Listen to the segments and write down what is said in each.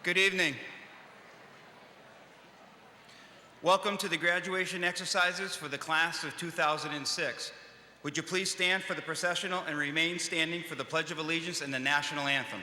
Good evening. Welcome to the graduation exercises for the class of 2006. Would you please stand for the processional and remain standing for the Pledge of Allegiance and the National Anthem.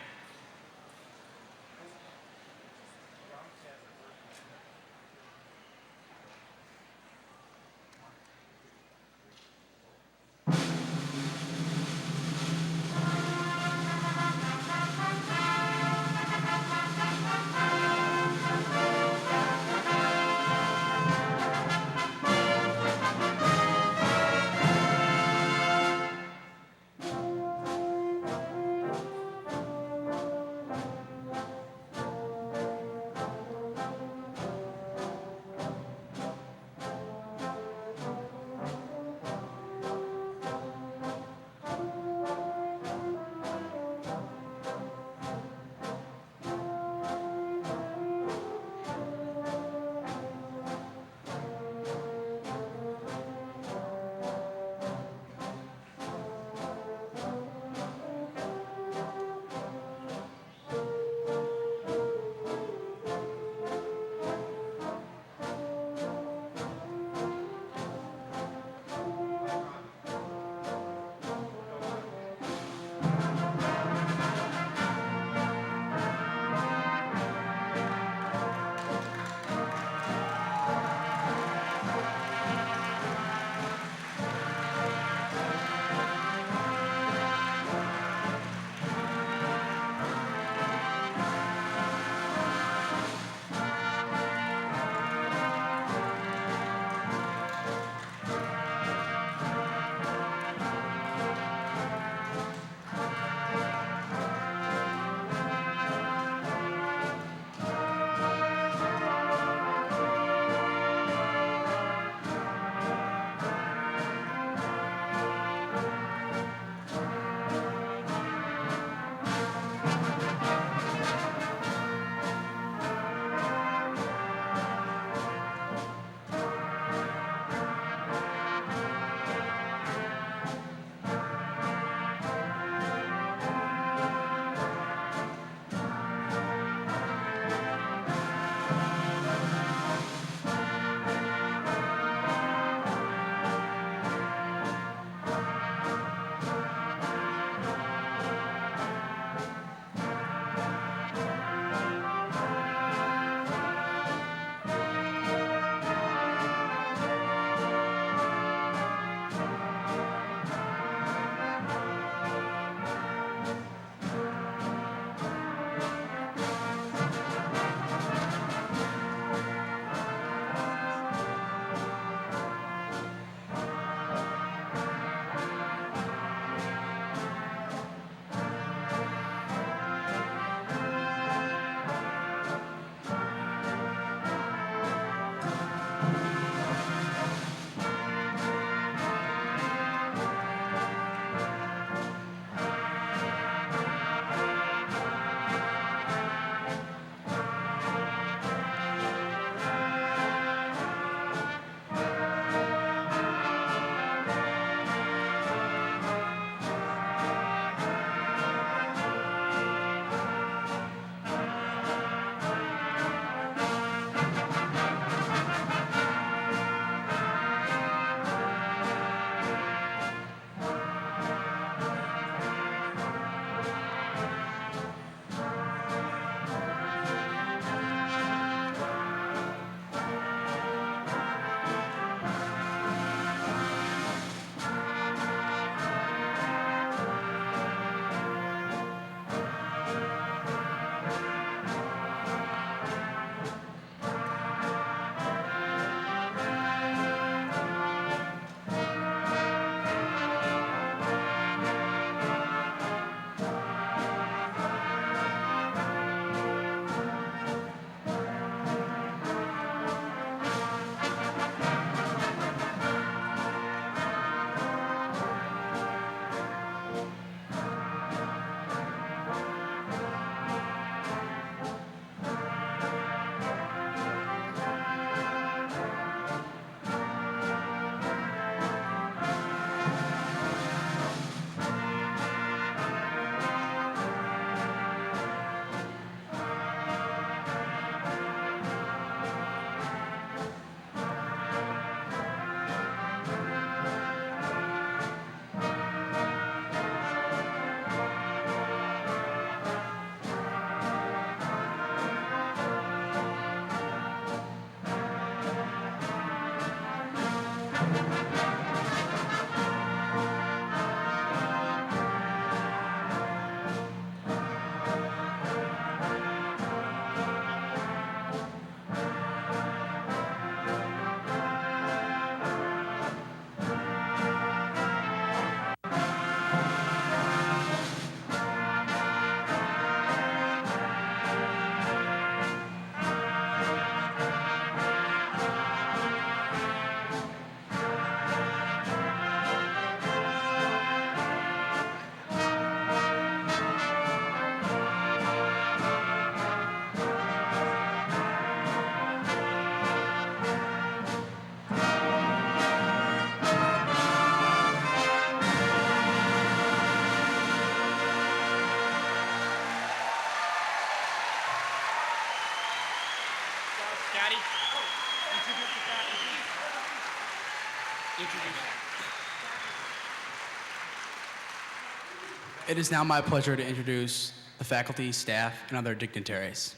It is now my pleasure to introduce the faculty, staff, and other dignitaries.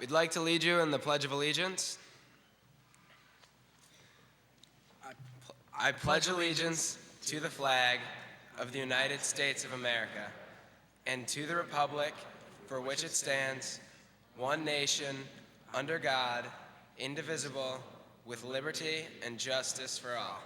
We'd like to lead you in the Pledge of Allegiance. I pledge allegiance to the flag of the United States of America and to the republic for which it stands, one nation, under God, indivisible, with liberty and justice for all.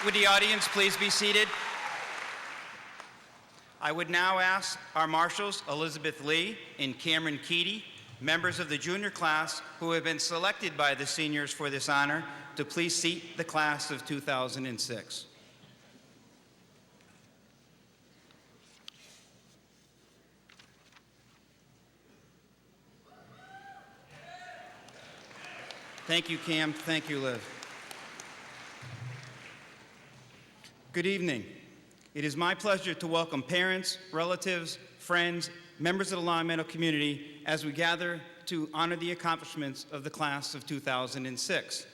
Would the audience please be seated? I would now ask our marshals, Elizabeth Lee and Cameron Keaty, members of the junior class who have been selected by the seniors for this honor, to please seat the class of 2006. Thank you, Cam. Thank you, Liv. Good evening. It is my pleasure to welcome parents, relatives, friends, members of the Long Meadow community as we gather to honor the accomplishments of the class of 2006.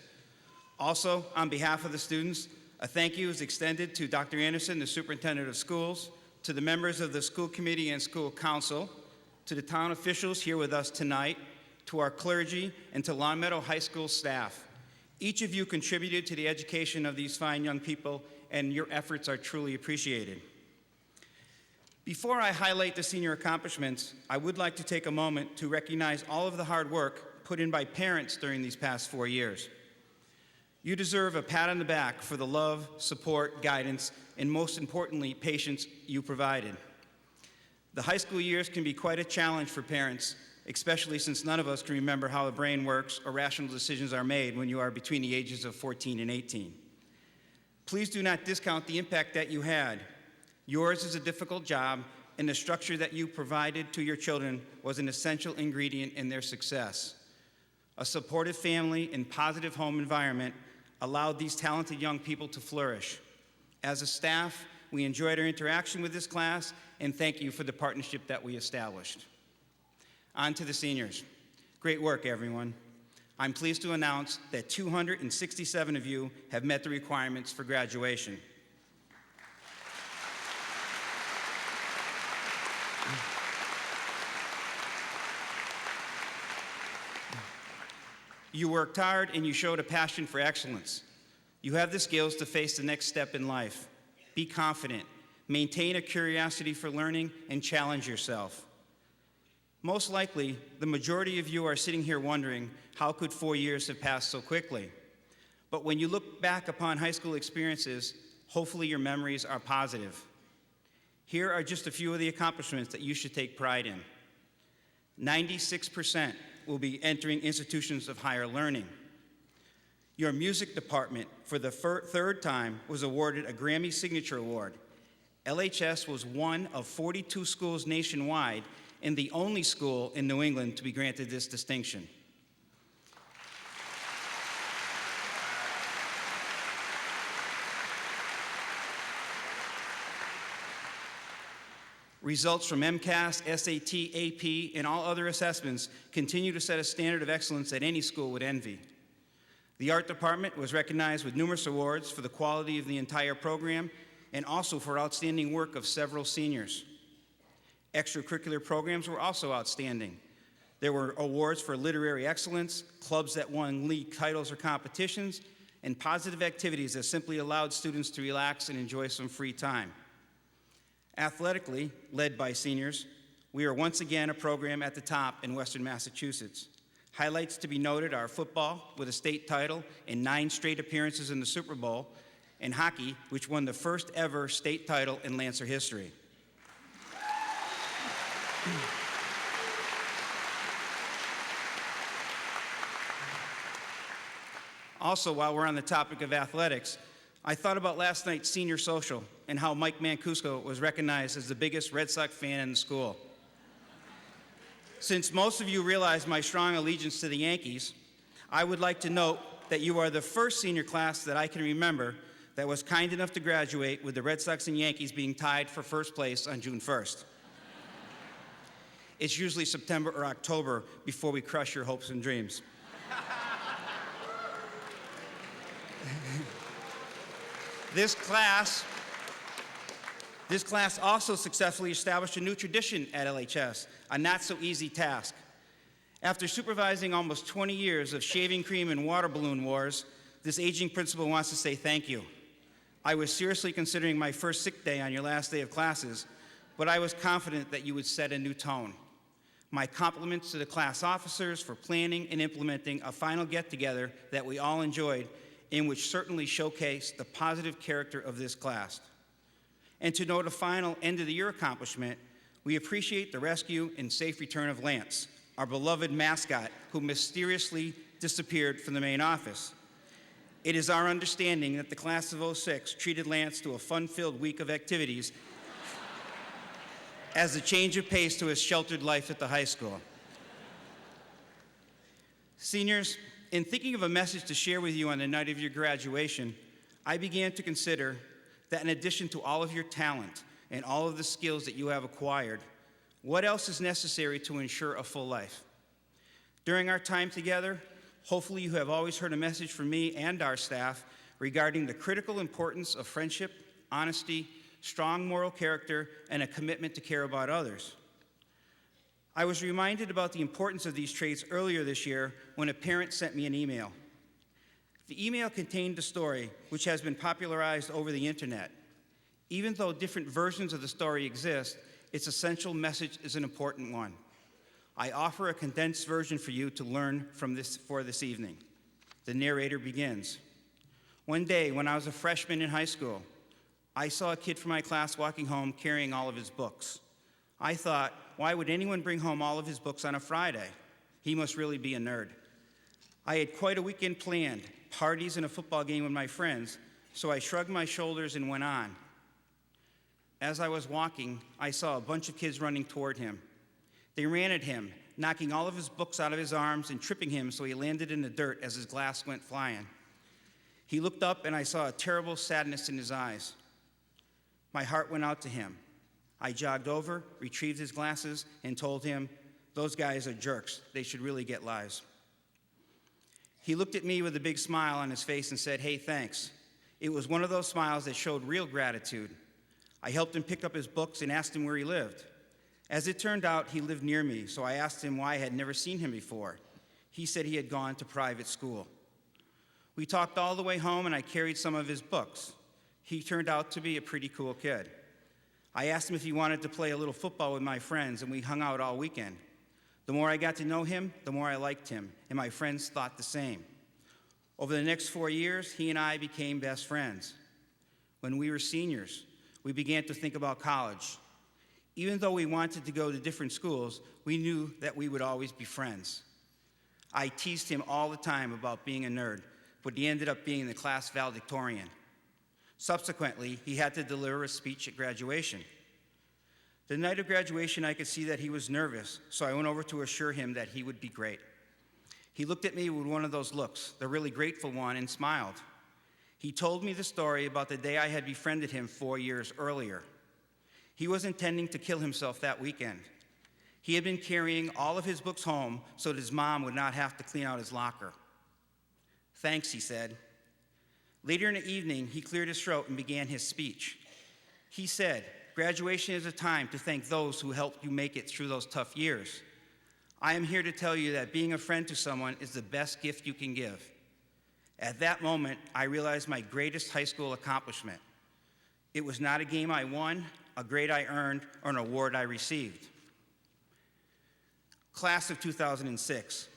Also, on behalf of the students, a thank you is extended to Dr. Anderson, the superintendent of schools, to the members of the school committee and school council, to the town officials here with us tonight, to our clergy, and to Long Meadow High School staff. Each of you contributed to the education of these fine young people, and your efforts are truly appreciated. Before I highlight the senior accomplishments, I would like to take a moment to recognize all of the hard work put in by parents during these past 4 years. You deserve a pat on the back for the love, support, guidance, and most importantly, patience you provided. The high school years can be quite a challenge for parents, especially since none of us can remember how the brain works or rational decisions are made when you are between the ages of 14 and 18. Please do not discount the impact that you had. Yours is a difficult job, and the structure that you provided to your children was an essential ingredient in their success. A supportive family and positive home environment allowed these talented young people to flourish. As a staff, we enjoyed our interaction with this class, and thank you for the partnership that we established. On to the seniors. Great work, everyone. I'm pleased to announce that 267 of you have met the requirements for graduation. You worked hard and you showed a passion for excellence. You have the skills to face the next step in life. Be confident, maintain a curiosity for learning, and challenge yourself. Most likely, the majority of you are sitting here wondering, how could 4 years have passed so quickly? But when you look back upon high school experiences, hopefully your memories are positive. Here are just a few of the accomplishments that you should take pride in. 96% will be entering institutions of higher learning. Your music department, for the third time, was awarded a Grammy Signature Award. LHS was one of 42 schools nationwide and the only school in New England to be granted this distinction. Results from MCAS, SAT, AP, and all other assessments continue to set a standard of excellence that any school would envy. The art department was recognized with numerous awards for the quality of the entire program and also for outstanding work of several seniors. Extracurricular programs were also outstanding. There were awards for literary excellence, clubs that won league titles or competitions, and positive activities that simply allowed students to relax and enjoy some free time. Athletically, led by seniors, we are once again a program at the top in Western Massachusetts. Highlights to be noted are football, with a state title and 9 straight appearances in the Super Bowl, and hockey, which won the first ever state title in Lancer history. Also, while we're on the topic of athletics, I thought about last night's senior social and how Mike Mancuso was recognized as the biggest Red Sox fan in the school. Since most of you realize my strong allegiance to the Yankees, I would like to note that you are the first senior class that I can remember that was kind enough to graduate with the Red Sox and Yankees being tied for first place on June 1st. It's usually September or October before we crush your hopes and dreams. This class also successfully established a new tradition at LHS, a not-so-easy task. After supervising almost 20 years of shaving cream and water balloon wars, this aging principal wants to say thank you. I was seriously considering my first sick day on your last day of classes, but I was confident that you would set a new tone. My compliments to the class officers for planning and implementing a final get-together that we all enjoyed, and which certainly showcased the positive character of this class. And to note a final end-of-the-year accomplishment, we appreciate the rescue and safe return of Lance, our beloved mascot who mysteriously disappeared from the main office. It is our understanding that the class of '06 treated Lance to a fun-filled week of activities as a change of pace to his sheltered life at the high school. Seniors, in thinking of a message to share with you on the night of your graduation, I began to consider that in addition to all of your talent and all of the skills that you have acquired, what else is necessary to ensure a full life? During our time together, hopefully you have always heard a message from me and our staff regarding the critical importance of friendship, honesty, strong moral character, and a commitment to care about others. I was reminded about the importance of these traits earlier this year when a parent sent me an email. The email contained a story which has been popularized over the internet. Even though different versions of the story exist, its essential message is an important one. I offer a condensed version for you to learn from for this evening. The narrator begins. One day, when I was a freshman in high school, I saw a kid from my class walking home carrying all of his books. I thought, why would anyone bring home all of his books on a Friday? He must really be a nerd. I had quite a weekend planned, parties and a football game with my friends, so I shrugged my shoulders and went on. As I was walking, I saw a bunch of kids running toward him. They ran at him, knocking all of his books out of his arms and tripping him so he landed in the dirt as his glass went flying. He looked up and I saw a terrible sadness in his eyes. My heart went out to him. I jogged over, retrieved his glasses, and told him, "Those guys are jerks. They should really get lives." He looked at me with a big smile on his face and said, "Hey, thanks." It was one of those smiles that showed real gratitude. I helped him pick up his books and asked him where he lived. As it turned out, he lived near me, so I asked him why I had never seen him before. He said he had gone to private school. We talked all the way home, and I carried some of his books. He turned out to be a pretty cool kid. I asked him if he wanted to play a little football with my friends, and we hung out all weekend. The more I got to know him, the more I liked him, and my friends thought the same. Over the next 4 years, he and I became best friends. When we were seniors, we began to think about college. Even though we wanted to go to different schools, we knew that we would always be friends. I teased him all the time about being a nerd, but he ended up being the class valedictorian. Subsequently, he had to deliver a speech at graduation. The night of graduation, I could see that he was nervous, so I went over to assure him that he would be great. He looked at me with one of those looks, the really grateful one, and smiled. He told me the story about the day I had befriended him 4 years earlier. He was intending to kill himself that weekend. He had been carrying all of his books home so that his mom would not have to clean out his locker. "Thanks," he said. Later in the evening, he cleared his throat and began his speech. He said, "Graduation is a time to thank those who helped you make it through those tough years. I am here to tell you that being a friend to someone is the best gift you can give." At that moment, I realized my greatest high school accomplishment. It was not a game I won, a grade I earned, or an award I received. Class of 2006,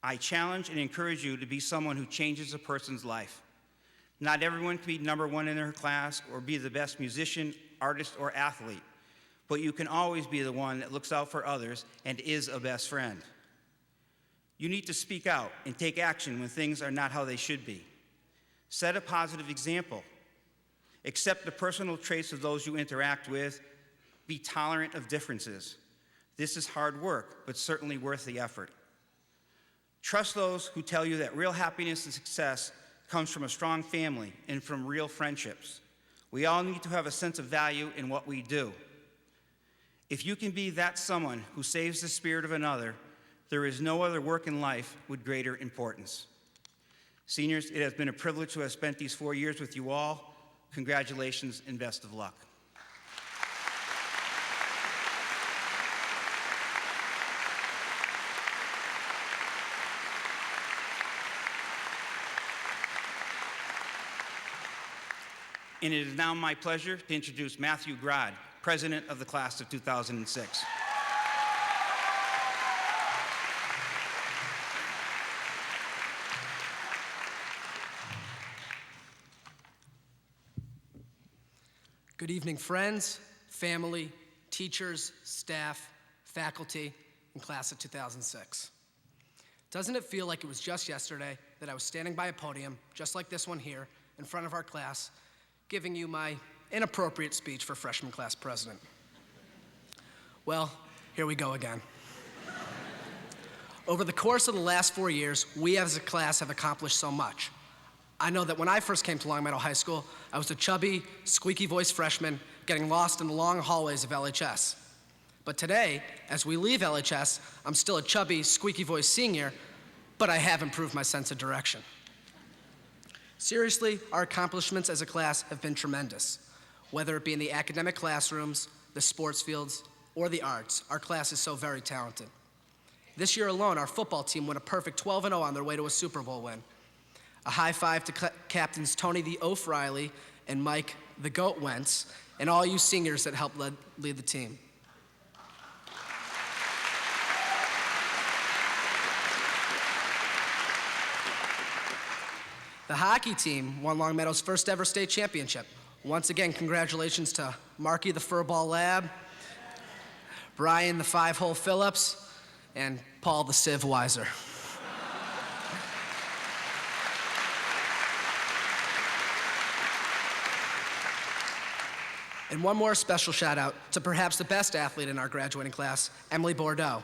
I challenge and encourage you to be someone who changes a person's life. Not everyone can be number one in their class or be the best musician, artist, or athlete, but you can always be the one that looks out for others and is a best friend. You need to speak out and take action when things are not how they should be. Set a positive example. Accept the personal traits of those you interact with. Be tolerant of differences. This is hard work, but certainly worth the effort. Trust those who tell you that real happiness and success comes from a strong family and from real friendships. We all need to have a sense of value in what we do. If you can be that someone who saves the spirit of another, there is no other work in life with greater importance. Seniors, it has been a privilege to have spent these 4 years with you all. Congratulations and best of luck. And it is now my pleasure to introduce Matthew Grad, President of the Class of 2006. Good evening, friends, family, teachers, staff, faculty, and Class of 2006. Doesn't it feel like it was just yesterday that I was standing by a podium, just like this one here, in front of our class, giving you my inappropriate speech for freshman class president? Well, here we go again. Over the course of the last 4 years, we as a class have accomplished so much. I know that when I first came to Long Meadow High School, I was a chubby, squeaky-voiced freshman getting lost in the long hallways of LHS. But today, as we leave LHS, I'm still a chubby, squeaky-voiced senior, but I have improved my sense of direction. Seriously, our accomplishments as a class have been tremendous. Whether it be in the academic classrooms, the sports fields, or the arts, our class is so very talented. This year alone, our football team won a perfect 12-0 on their way to a Super Bowl win. A high five to captains Tony the Oaf Riley and Mike the Goat Wentz, and all you seniors that helped lead the team. The hockey team won Longmeadow's first ever state championship. Once again, congratulations to Marky the Furball Lab, Brian the Five-Hole Phillips, and Paul the Civ Weiser. And one more special shout out to perhaps the best athlete in our graduating class, Emily Bordeaux.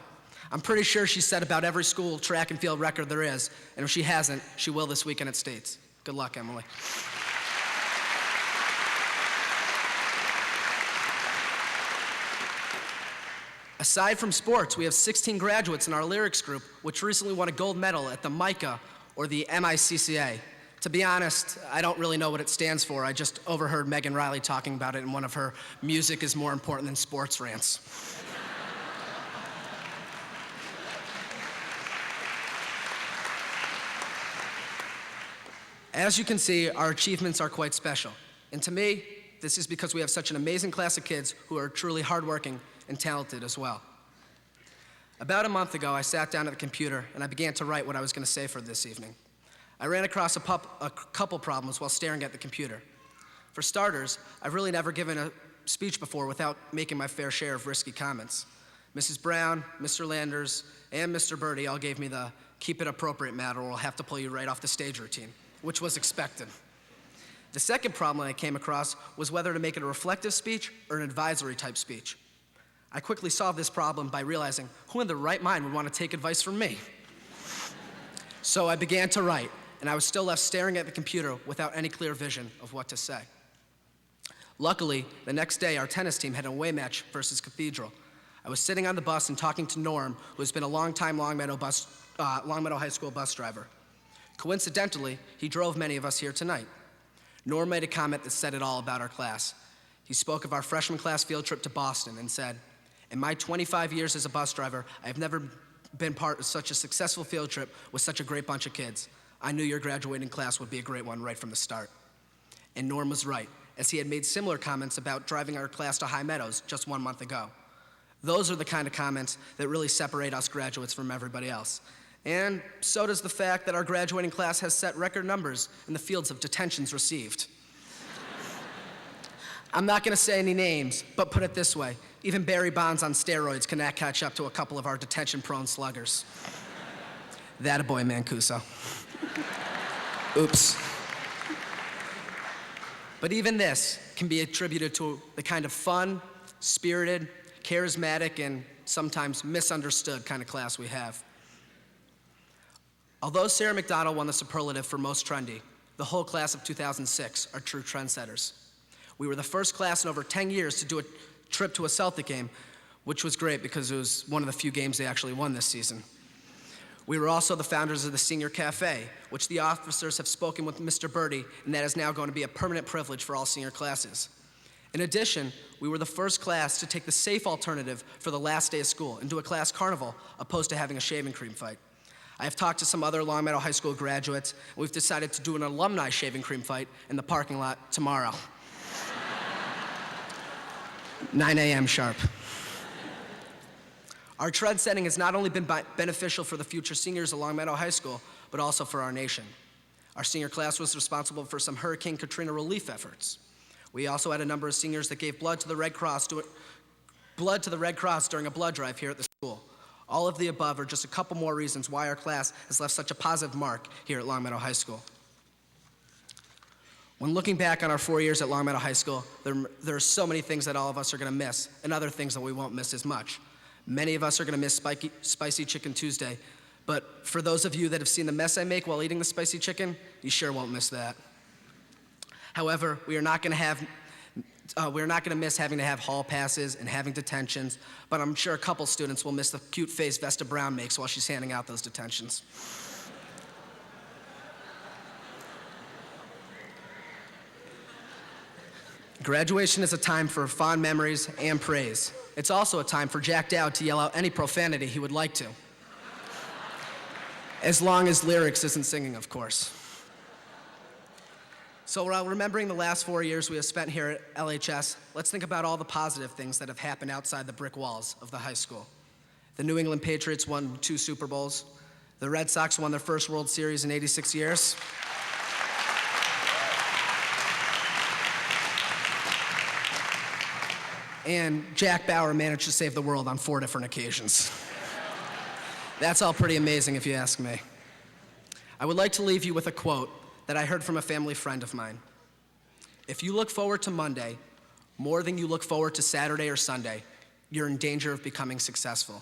I'm pretty sure she set about every school track and field record there is, and if she hasn't, she will this weekend at States. Good luck, Emily. Aside from sports, we have 16 graduates in our lyrics group, which recently won a gold medal at the MICA, or the MICCA. To be honest, I don't really know what it stands for. I just overheard Megan Riley talking about it in one of her music is more important than sports rants. As you can see, our achievements are quite special. And to me, this is because we have such an amazing class of kids who are truly hardworking and talented as well. About a month ago, I sat down at the computer and I began to write what I was going to say for this evening. I ran across a couple problems while staring at the computer. For starters, I've really never given a speech before without making my fair share of risky comments. Mrs. Brown, Mr. Landers, and Mr. Birdie all gave me the keep it appropriate matter or we'll have to pull you right off the stage routine, which was expected. The second problem I came across was whether to make it a reflective speech or an advisory type speech. I quickly solved this problem by realizing who in their right mind would want to take advice from me? So I began to write, and I was still left staring at the computer without any clear vision of what to say. Luckily, the next day, our tennis team had an away match versus Cathedral. I was sitting on the bus and talking to Norm, who has been a longtime Longmeadow High School bus driver. Coincidentally, he drove many of us here tonight. Norm made a comment that said it all about our class. He spoke of our freshman class field trip to Boston and said, "In my 25 years as a bus driver, I have never been part of such a successful field trip with such a great bunch of kids. I knew your graduating class would be a great one right from the start." And Norm was right, as he had made similar comments about driving our class to High Meadows just 1 month ago. Those are the kind of comments that really separate us graduates from everybody else. And so does the fact that our graduating class has set record numbers in the fields of detentions received. I'm not going to say any names, but put it this way, even Barry Bonds on steroids cannot catch up to a couple of our detention-prone sluggers. That a boy, Mancuso. Oops. But even this can be attributed to the kind of fun, spirited, charismatic, and sometimes misunderstood kind of class we have. Although Sarah McDonald won the superlative for most trendy, the whole class of 2006 are true trendsetters. We were the first class in over 10 years to do a trip to a Celtic game, which was great because it was one of the few games they actually won this season. We were also the founders of the Senior Cafe, which the officers have spoken with Mr. Birdie, and that is now going to be a permanent privilege for all senior classes. In addition, we were the first class to take the safe alternative for the last day of school and do a class carnival, opposed to having a shaving cream fight. I have talked to some other Longmeadow High School graduates, and we've decided to do an alumni shaving cream fight in the parking lot tomorrow. 9 a.m. sharp. Our trend setting has not only been beneficial for the future seniors at Longmeadow High School, but also for our nation. Our senior class was responsible for some Hurricane Katrina relief efforts. We also had a number of seniors that gave blood to the Red Cross during a blood drive here at the school. All of the above are just a couple more reasons why our class has left such a positive mark here at Longmeadow High School. When looking back on our 4 years at Longmeadow High School, there are so many things that all of us are going to miss, and other things that we won't miss as much. Many of us are going to miss Spicy Chicken Tuesday, but for those of you that have seen the mess I make while eating the spicy chicken, you sure won't miss that. However, we are not going to miss having to have hall passes and having detentions, but I'm sure a couple students will miss the cute face Vesta Brown makes while she's handing out those detentions. Graduation is a time for fond memories and praise. It's also a time for Jack Dowd to yell out any profanity he would like to. As long as lyrics isn't singing, of course. So while remembering the last 4 years we have spent here at LHS, let's think about all the positive things that have happened outside the brick walls of the high school. The New England Patriots won 2 Super Bowls. The Red Sox won their first World Series in 86 years. And Jack Bauer managed to save the world on 4 different occasions. That's all pretty amazing if you ask me. I would like to leave you with a quote that I heard from a family friend of mine. If you look forward to Monday more than you look forward to Saturday or Sunday, you're in danger of becoming successful.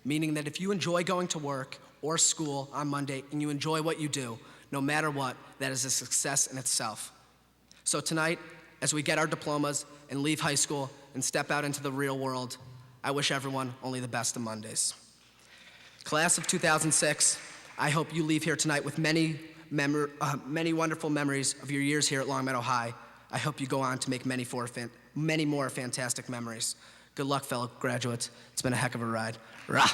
Meaning that if you enjoy going to work or school on Monday and you enjoy what you do, no matter what, that is a success in itself. So tonight, as we get our diplomas and leave high school and step out into the real world, I wish everyone only the best of Mondays. Class of 2006, I hope you leave here tonight with many wonderful memories of your years here at Long Meadow High. I hope you go on to make many more fantastic memories. Good luck, fellow graduates. It's been a heck of a ride. Rah!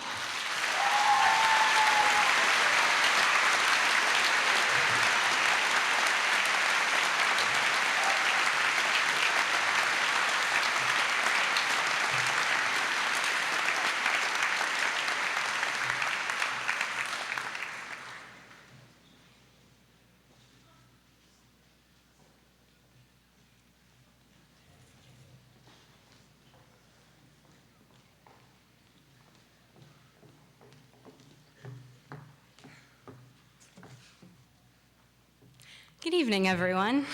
Good evening, everyone.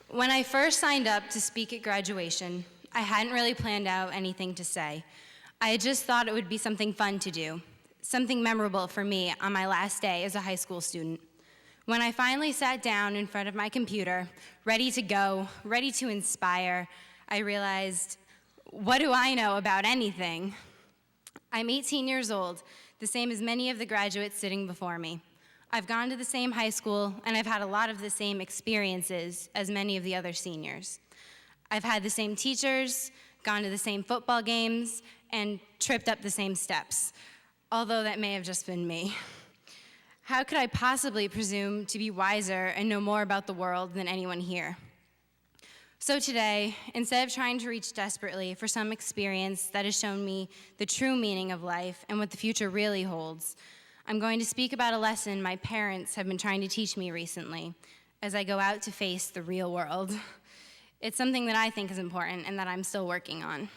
When I first signed up to speak at graduation, I hadn't really planned out anything to say. I had just thought it would be something fun to do, something memorable for me on my last day as a high school student. When I finally sat down in front of my computer, ready to go, ready to inspire, I realized, what do I know about anything? I'm 18 years old, the same as many of the graduates sitting before me. I've gone to the same high school, and I've had a lot of the same experiences as many of the other seniors. I've had the same teachers, gone to the same football games, and tripped up the same steps, although that may have just been me. How could I possibly presume to be wiser and know more about the world than anyone here? So today, instead of trying to reach desperately for some experience that has shown me the true meaning of life and what the future really holds, I'm going to speak about a lesson my parents have been trying to teach me recently as I go out to face the real world. It's something that I think is important and that I'm still working on.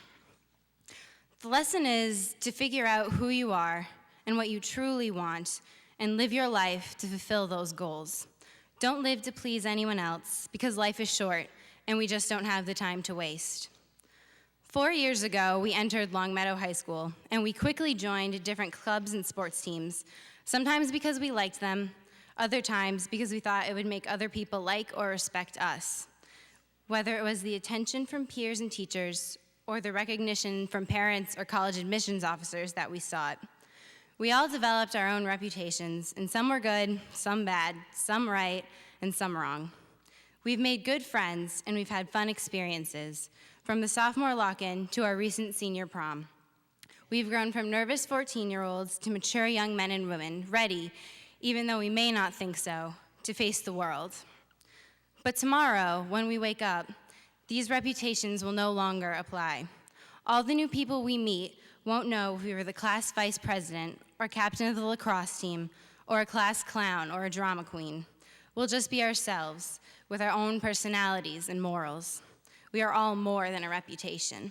The lesson is to figure out who you are and what you truly want and live your life to fulfill those goals. Don't live to please anyone else because life is short and we just don't have the time to waste. 4 years ago, we entered Long Meadow High School, and we quickly joined different clubs and sports teams, sometimes because we liked them, other times because we thought it would make other people like or respect us. Whether it was the attention from peers and teachers, or the recognition from parents or college admissions officers that we sought. We all developed our own reputations, and some were good, some bad, some right, and some wrong. We've made good friends, and we've had fun experiences, from the sophomore lock-in to our recent senior prom. We've grown from nervous 14-year-olds to mature young men and women, ready, even though we may not think so, to face the world. But tomorrow, when we wake up, these reputations will no longer apply. All the new people we meet won't know if we were the class vice president, or captain of the lacrosse team, or a class clown, or a drama queen. We'll just be ourselves, with our own personalities and morals. We are all more than a reputation.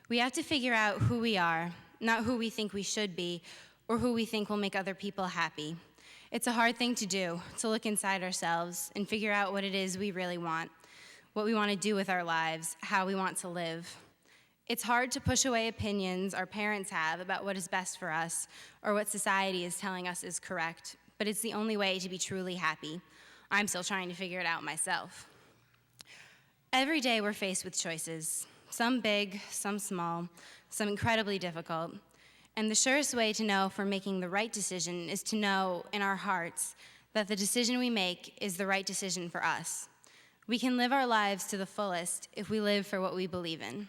We have to figure out who we are, not who we think we should be, or who we think will make other people happy. It's a hard thing to do, to look inside ourselves and figure out what it is we really want, what we want to do with our lives, how we want to live. It's hard to push away opinions our parents have about what is best for us or what society is telling us is correct, but it's the only way to be truly happy. I'm still trying to figure it out myself. Every day we're faced with choices, some big, some small, some incredibly difficult. And the surest way to know if we're making the right decision is to know in our hearts that the decision we make is the right decision for us. We can live our lives to the fullest if we live for what we believe in.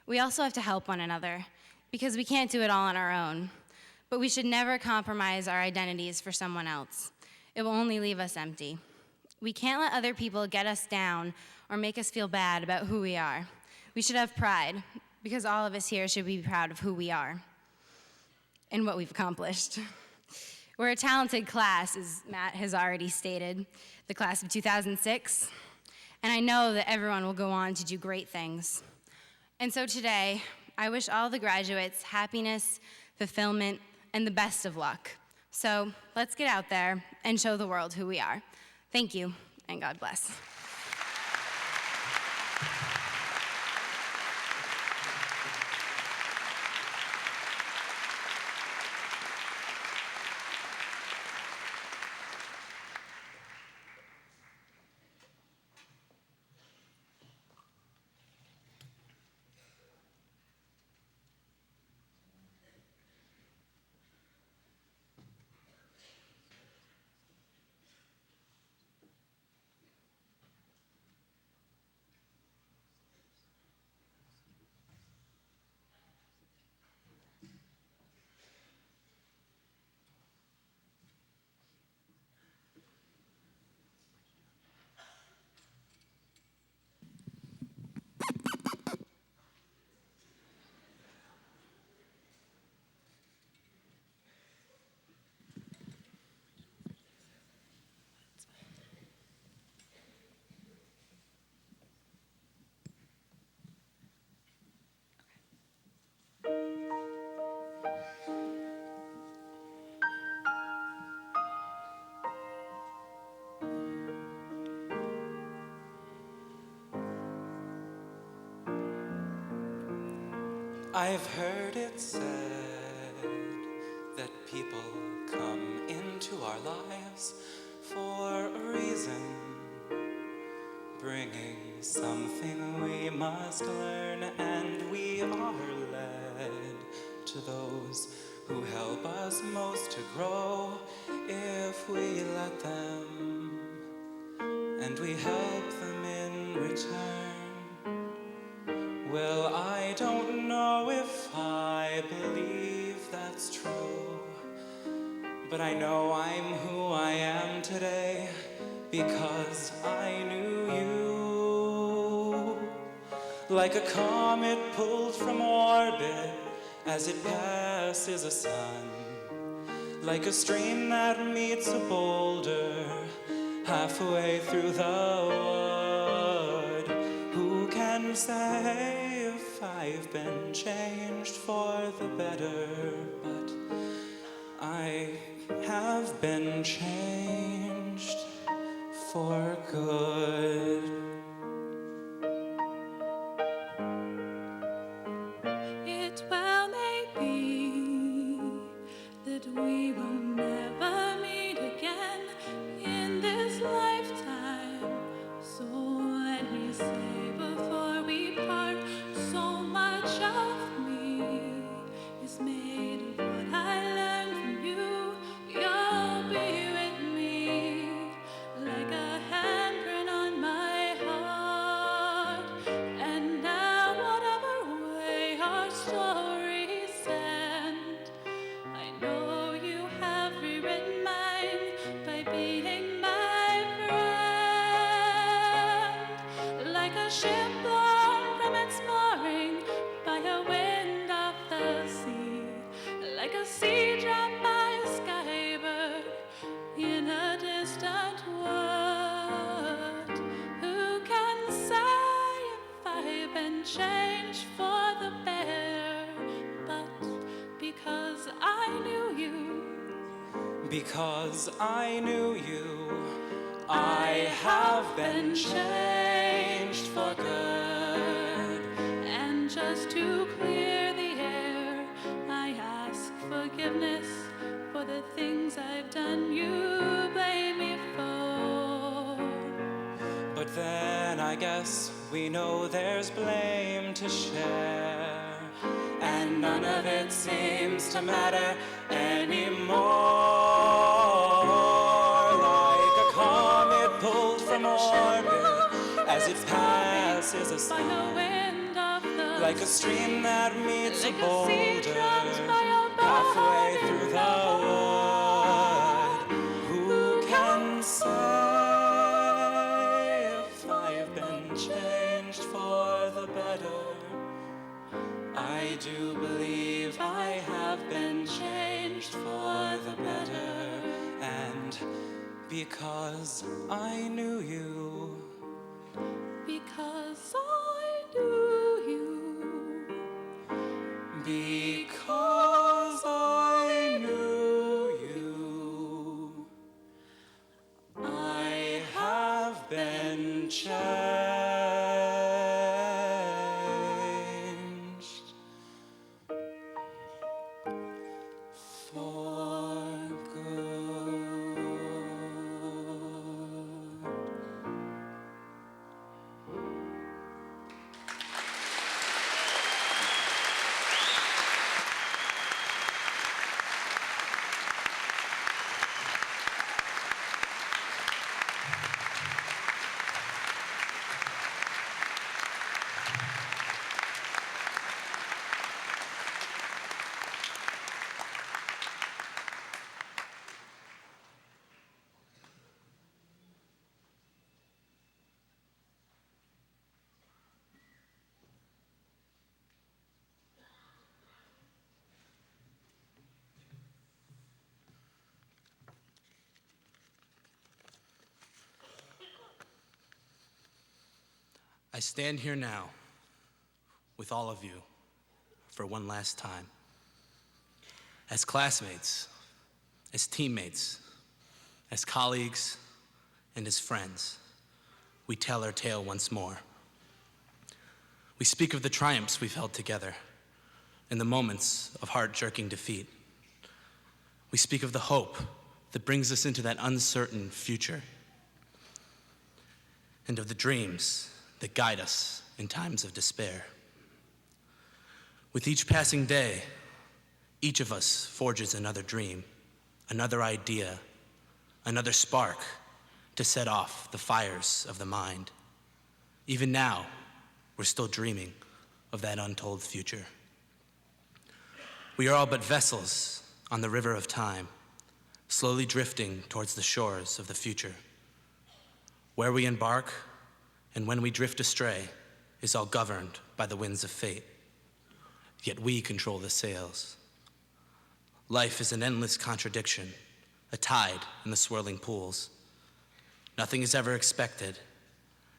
We also have to help one another because we can't do it all on our own. But we should never compromise our identities for someone else. It will only leave us empty. We can't let other people get us down or make us feel bad about who we are. We should have pride, because all of us here should be proud of who we are and what we've accomplished. We're a talented class, as Matt has already stated, the class of 2006. and I know that everyone will go on to do great things. And so today, I wish all the graduates happiness, fulfillment, and the best of luck. So let's get out there and show the world who we are. Thank you, and God bless. I've heard it said that people come into our lives for a reason, bringing something we must learn, and we are led to those who help us most to grow if we let them, and we help them in return. Well, I don't know if I believe that's true, but I know I'm who I am today because I knew you. Like a comet pulled from orbit as it passes a sun, like a stream that meets a boulder halfway through the wood. Who can say if I've been changed for the better? But I have been changed for good. It well may be that we will never meet again in this lifetime. So let me say before we part, so much of me is made of what I learned from you. You'll be with me like a handprint on my heart. And now whatever way our stories end, I know you have rewritten mine by being my friend. Like a ship blown from its mooring by a wind off the sea, like a sea dropped by a skybird in a distant wood. Who can say if I've been changed for the better? But because I knew you, Because I knew you, I have been changed for good. and just to clear the air, I ask forgiveness for the things I've done you blame me for. But then I guess we know there's blame to share, and none of it seems to matter anymore. Like a comet pulled from orbit as it passes a By sun, the wind of the like a stream that meets like a a sea boulder dropped by a halfway boat through in the wood. Who can say if I've been changed for the better? I do believe I have been changed for the better. And because I knew you, I stand here now with all of you for one last time. As classmates, as teammates, as colleagues, and as friends, we tell our tale once more. We speak of the triumphs we've held together and the moments of heart-jerking defeat. We speak of the hope that brings us into that uncertain future and of the dreams that guide us in times of despair. With each passing day, each of us forges another dream, another idea, another spark to set off the fires of the mind. Even now, we're still dreaming of that untold future. We are all but vessels on the river of time, slowly drifting towards the shores of the future. Where we embark and when we drift astray is all governed by the winds of fate. Yet we control the sails. Life is an endless contradiction, a tide in the swirling pools. Nothing is ever expected,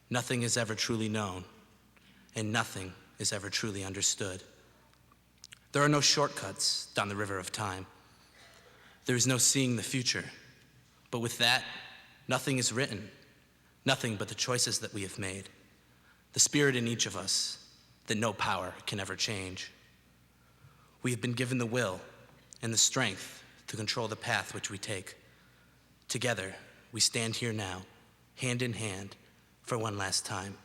nothing is ever truly known, and nothing is ever truly understood. There are no shortcuts down the river of time. There is no seeing the future, but with that, nothing is written, nothing but the choices that we have made, the spirit in each of us that no power can ever change. We have been given the will and the strength to control the path which we take. Together, we stand here now, hand in hand, for one last time,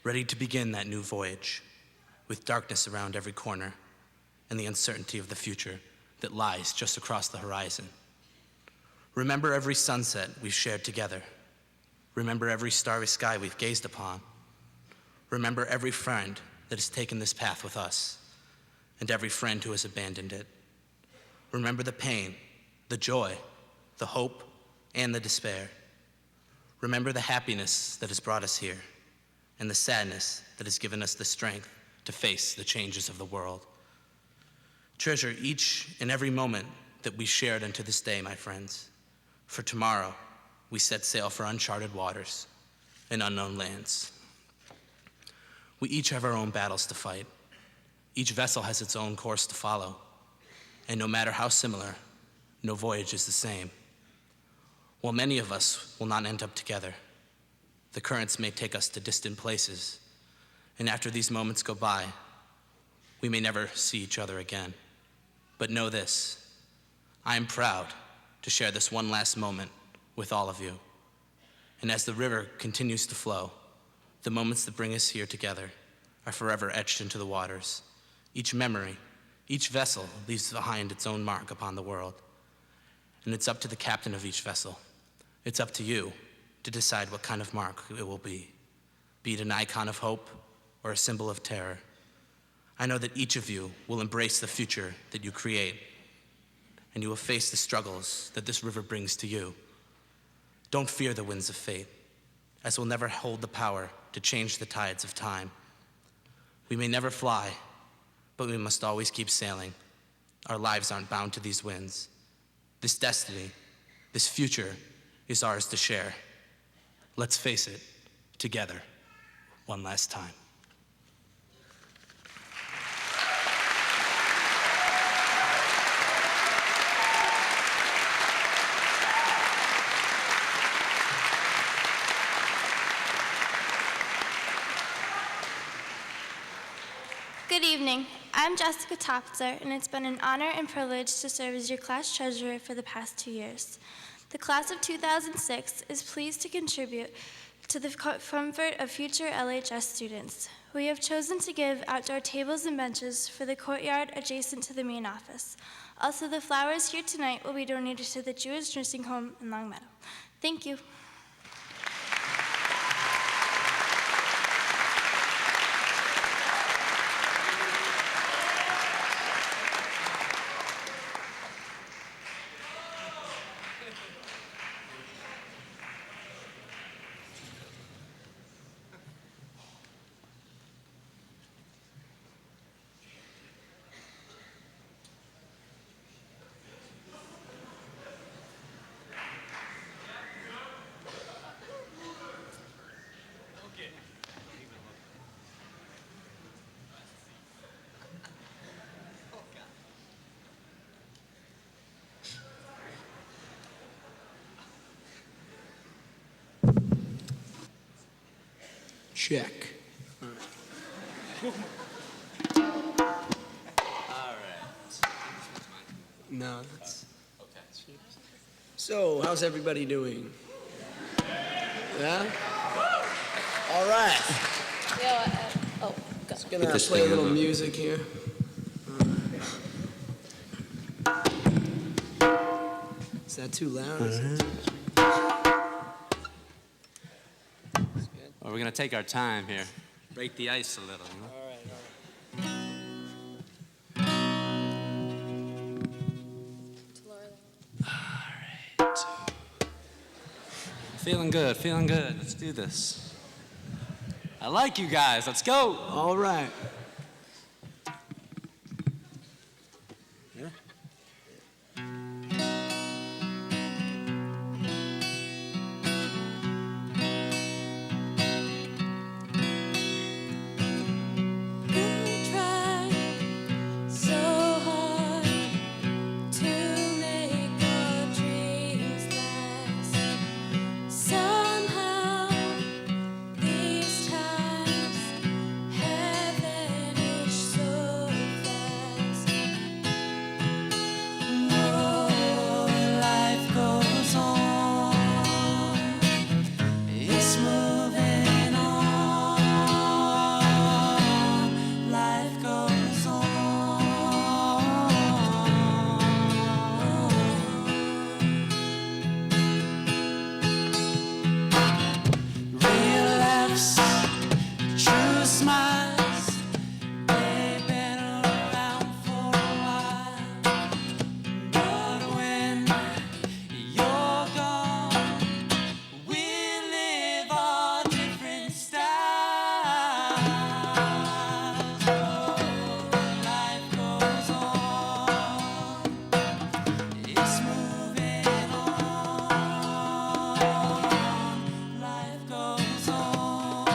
ready to begin that new voyage, with darkness around every corner and the uncertainty of the future that lies just across the horizon. Remember every sunset we've shared together. Remember every starry sky we've gazed upon. Remember every friend that has taken this path with us, and every friend who has abandoned it. Remember the pain, the joy, the hope, and the despair. Remember the happiness that has brought us here, and the sadness that has given us the strength to face the changes of the world. Treasure each and every moment that we shared unto this day, my friends. For tomorrow, we set sail for uncharted waters and unknown lands. We each have our own battles to fight. Each vessel has its own course to follow. And no matter how similar, no voyage is the same. While many of us will not end up together, the currents may take us to distant places, and after these moments go by, we may never see each other again. But know this, I am proud to share this one last moment with all of you. And as the river continues to flow, the moments that bring us here together are forever etched into the waters. Each memory, each vessel leaves behind its own mark upon the world. And it's up to the captain of each vessel. It's up to you to decide what kind of mark it will be it an icon of hope or a symbol of terror. I know that each of you will embrace the future that you create, and you will face the struggles that this river brings to you. Don't fear the winds of fate, as we'll never hold the power to change the tides of time. We may never fly, but we must always keep sailing. Our lives aren't bound to these winds. This destiny, this future, is ours to share. Let's face it, together, one last time. Good evening. I'm Jessica Topzer, and it's been an honor and privilege to serve as your class treasurer for the past 2 years. The class of 2006 is pleased to contribute to the comfort of future LHS students. We have chosen to give outdoor tables and benches for the courtyard adjacent to the main office. Also, the flowers here tonight will be donated to the Jewish Nursing Home in Long Meadow. Thank you. Check. All right. No, that's... So, how's everybody doing? Yeah? All right. Just gonna Get this play a thing little over. music here. Is that too loud? Well, we're gonna take our time here. Break the ice a little, you know? Feeling good, feeling good. Let's do this. I like you guys. Let's go. All right. We try so hard to make our dreams last. Somehow these times have vanished so fast. Oh, life goes on. It's moving on. Life goes on. Real laughs, true smiles, they've been around for a while. But when you're gone, we live our different styles. Oh, life goes on. It's moving on. Life goes on.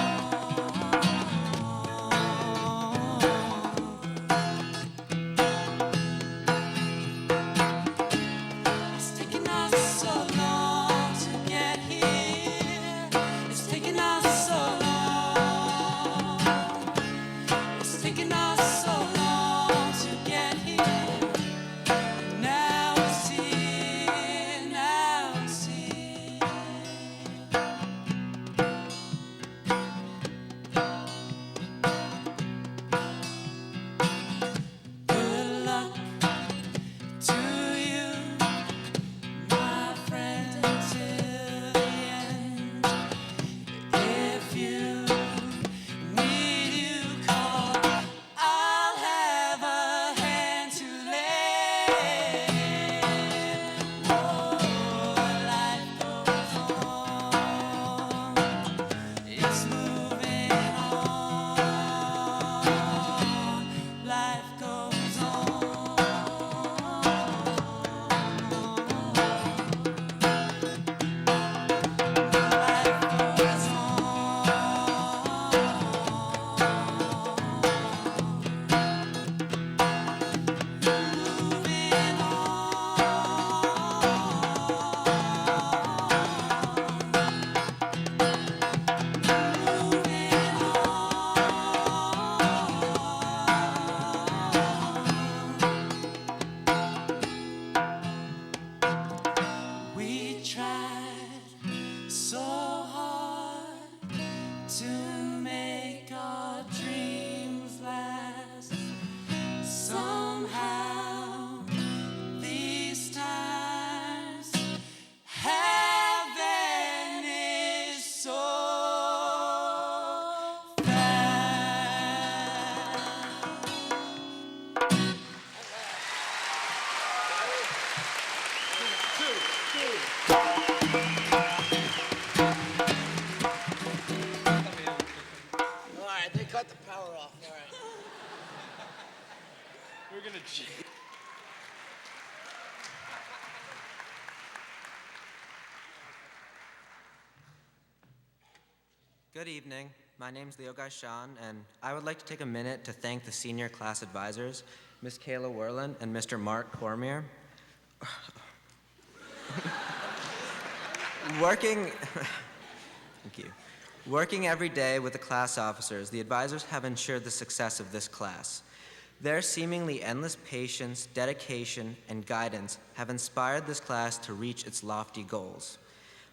It's taken us so long to get here. It's taken us so long. It's taken us so long to get here. Now we see, now we see. Good luck to you, my friend, until the end. If you need, you call. I'll have a hand to lend. Oh, life goes on. It's moving on. Life goes on. We tried so hard to make our dreams last. Somehow these times have vanished so All right, they cut the power off. All right. Good evening. My name's Leo Gaishan, and I would like to take a minute to thank the senior class advisors, Ms. Kayla Werlin and Mr. Mark Cormier. Working Working every day with the class officers, the advisors have ensured the success of this class. Their seemingly endless patience, dedication, and guidance have inspired this class to reach its lofty goals.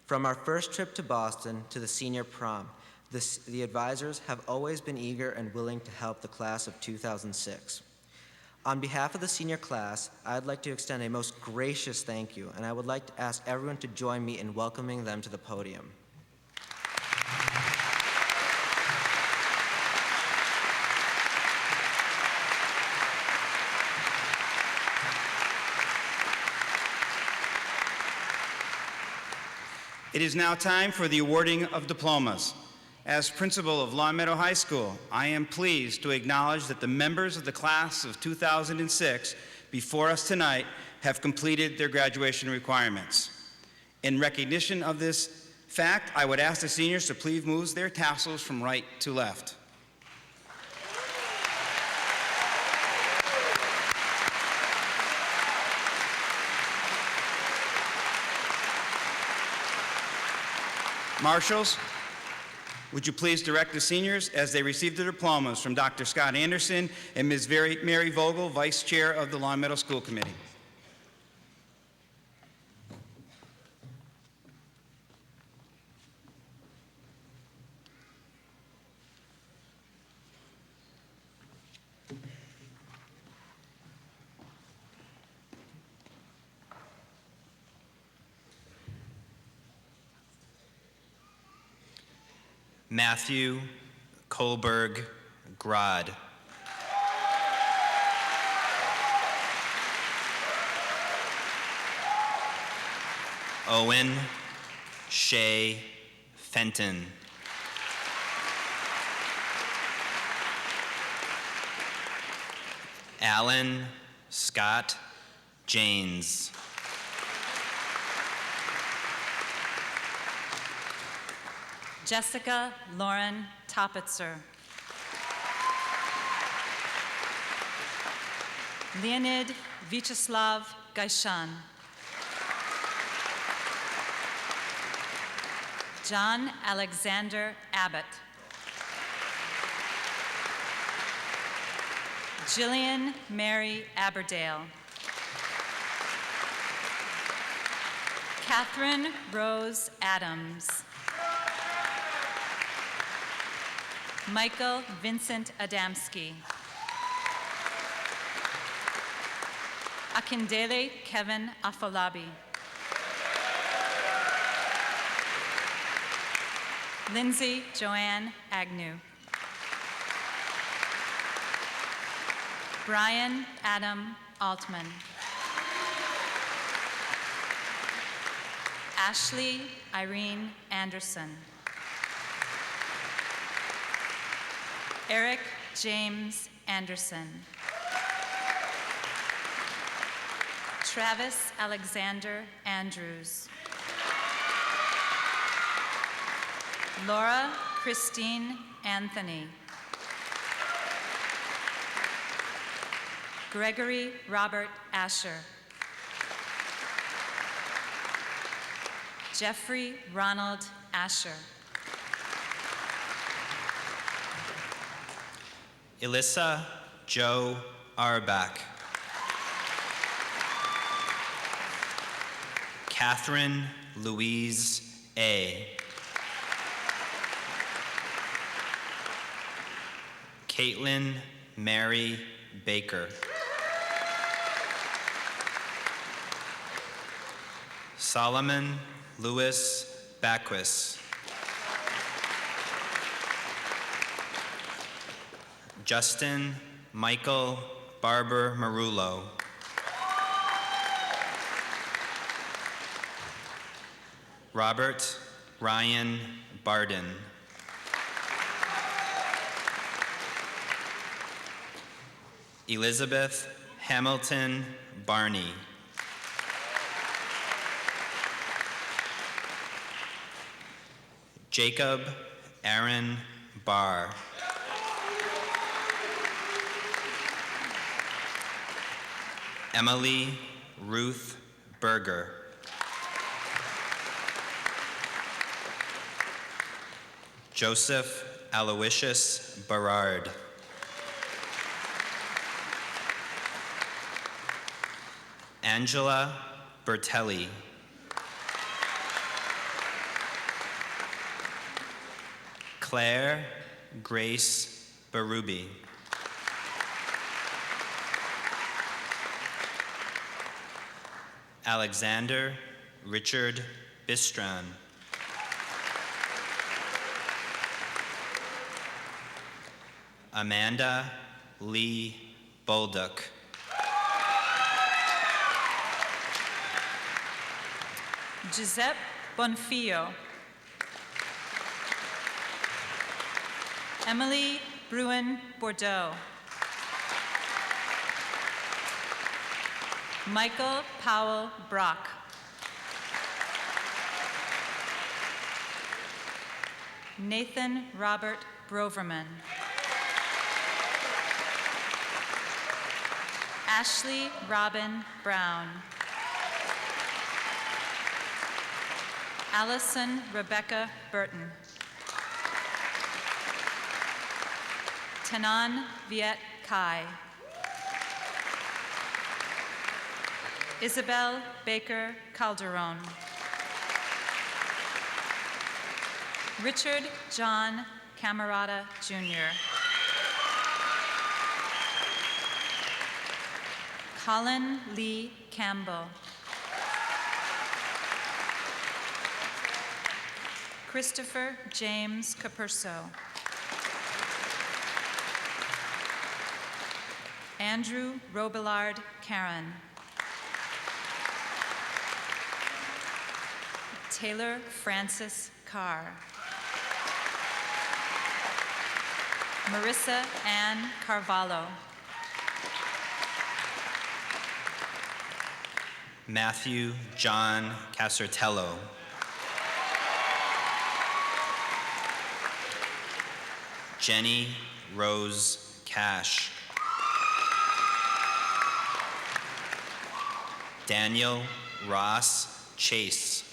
From our first trip to Boston to the senior prom, the advisors have always been eager and willing to help the class of 2006. On behalf of the senior class, I'd like to extend a most gracious thank you, and I would like to ask everyone to join me in welcoming them to the podium. It is now time for the awarding of diplomas. As principal of Long Meadow High School, I am pleased to acknowledge that the members of the class of 2006 before us tonight have completed their graduation requirements. In recognition of this fact, I would ask the seniors to please move their tassels from right to left. Marshals, would you please direct the seniors as they receive their diplomas from Dr. Scott Anderson and Ms. Mary Vogel, Vice Chair of the Long Meadow School Committee. Matthew Kohlberg Grod. Owen Shea Fenton. Alan Scott Janes. Jessica Lauren Topitzer. Leonid Vyacheslav Gaishan. John Alexander Abbott. Jillian Mary Aberdale. Catherine Rose Adams. Michael Vincent Adamski. Akindele Kevin Afolabi. Lindsay Joanne Agnew. Brian Adam Altman. Ashley Irene Anderson. Eric James Anderson. Travis Alexander Andrews. Laura Christine Anthony. Gregory Robert Asher. Jeffrey Ronald Asher. Elissa Joe Arbach. Catherine Louise A. Caitlin Mary Baker. Solomon Louis Bacquis. Justin Michael Barber Marullo. Robert Ryan Barden. Elizabeth Hamilton Barney. Jacob Aaron Barr. Emily Ruth Berger. Joseph Aloysius Berard. Angela Bertelli. Claire Grace Berube. Alexander Richard Bistran. Amanda Lee Bolduc. Giuseppe Bonfillo. Emily Bruin Bordeaux. Michael Powell Brock. Nathan Robert Broverman. Ashley Robin Brown. Allison Rebecca Burton. Tanan Viet Kai. Isabel Baker Calderon. Richard John Camerata Jr. Colin Lee Campbell. Christopher James Capurso. Andrew Robillard Karen. Taylor Francis Carr. Marissa Ann Carvalho. Matthew John Casertello. Jenny Rose Cash. Daniel Ross Chase.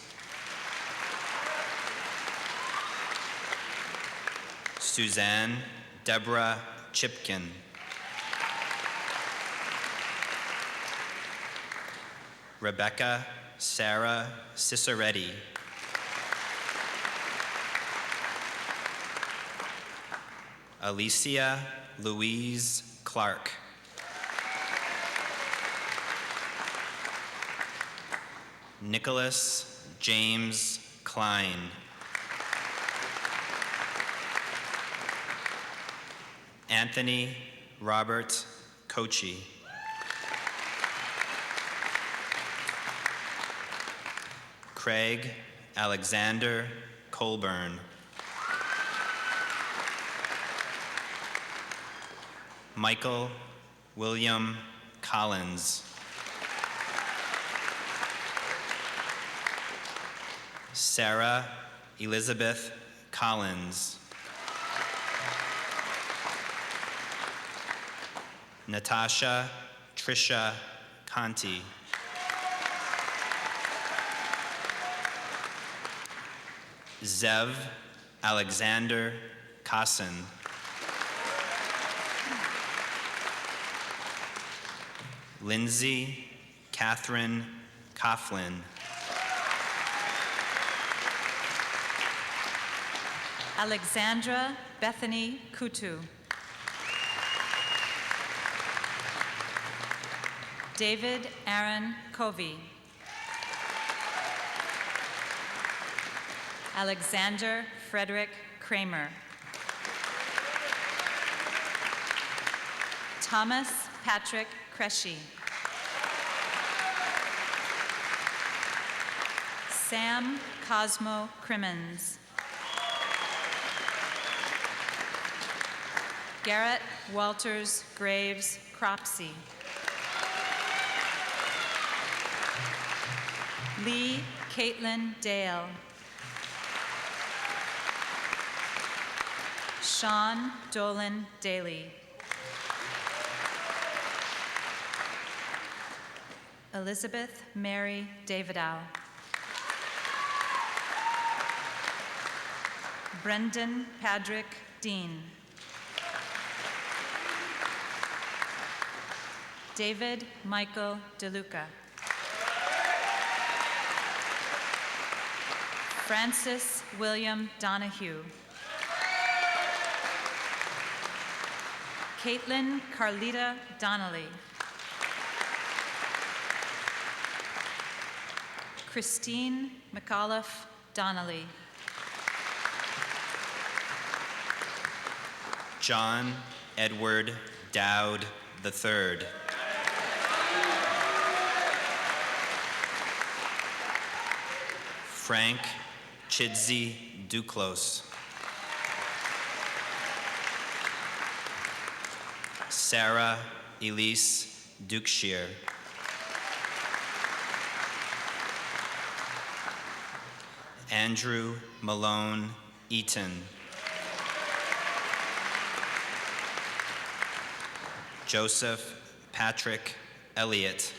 Suzanne Deborah Chipkin. Rebecca Sarah Ciceretti. Alicia Louise Clark. Nicholas James Klein. Anthony Robert Kochi. Craig Alexander Colburn. Michael William Collins. Sarah Elizabeth Collins. Natasha Trisha Conti. Zev Alexander Kassan. Lindsay Catherine Coughlin. Alexandra Bethany Kutu. David Aaron Covey. Alexander Frederick Kramer. Thomas Patrick Cresci. Sam Cosmo Crimmins. Garrett Walters Graves Cropsey. Lee Caitlin Dale. Sean Dolan Daly. Elizabeth Mary Davidow. Brendan Padrick Dean. David Michael DeLuca. Francis William Donahue. Caitlin Carlita Donnelly. Christine McAuliffe Donnelly. John Edward Dowd III. Frank Chidsey Duclos. Sarah Elise Dukeshire. Andrew Malone Eaton. Joseph Patrick Elliott.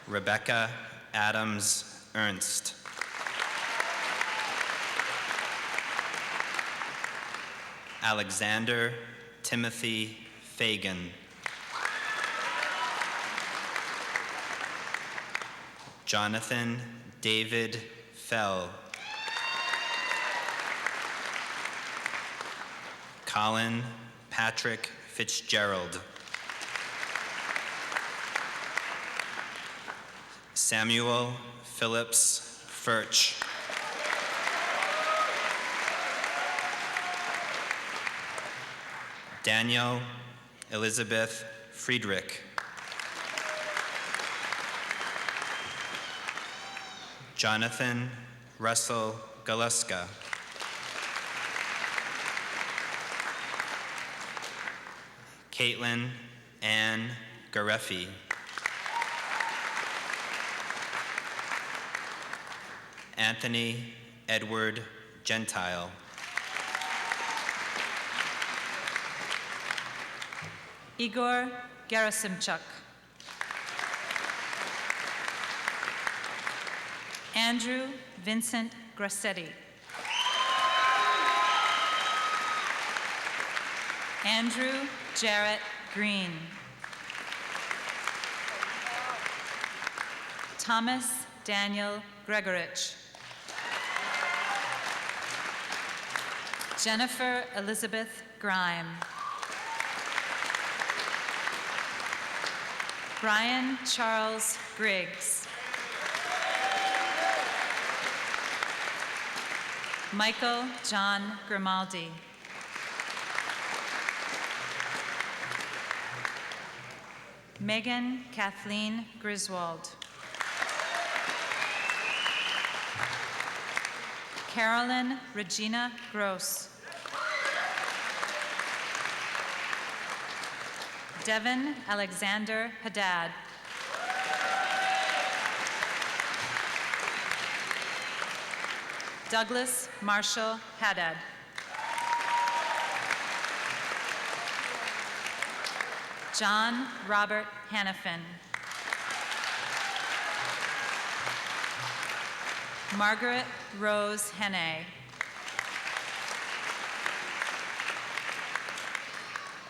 Rebecca Adams Ernst. Alexander Timothy Fagan. Jonathan David Fell. Colin Patrick Fitzgerald. Samuel Phillips Furch. Daniel Elizabeth Friedrich. Jonathan Russell Galuska. Caitlin Ann Gareffi. Anthony Edward Gentile. Igor Gerasimchuk. Andrew Vincent Grassetti. Andrew Jarrett Green. Thomas Daniel Gregorich. Jennifer Elizabeth Grime. Brian Charles Griggs. Michael John Grimaldi. Megan Kathleen Griswold. Carolyn Regina Gross. Devin Alexander Haddad. Douglas Marshall Haddad. John Robert Hannafin. Margaret Rose Henne.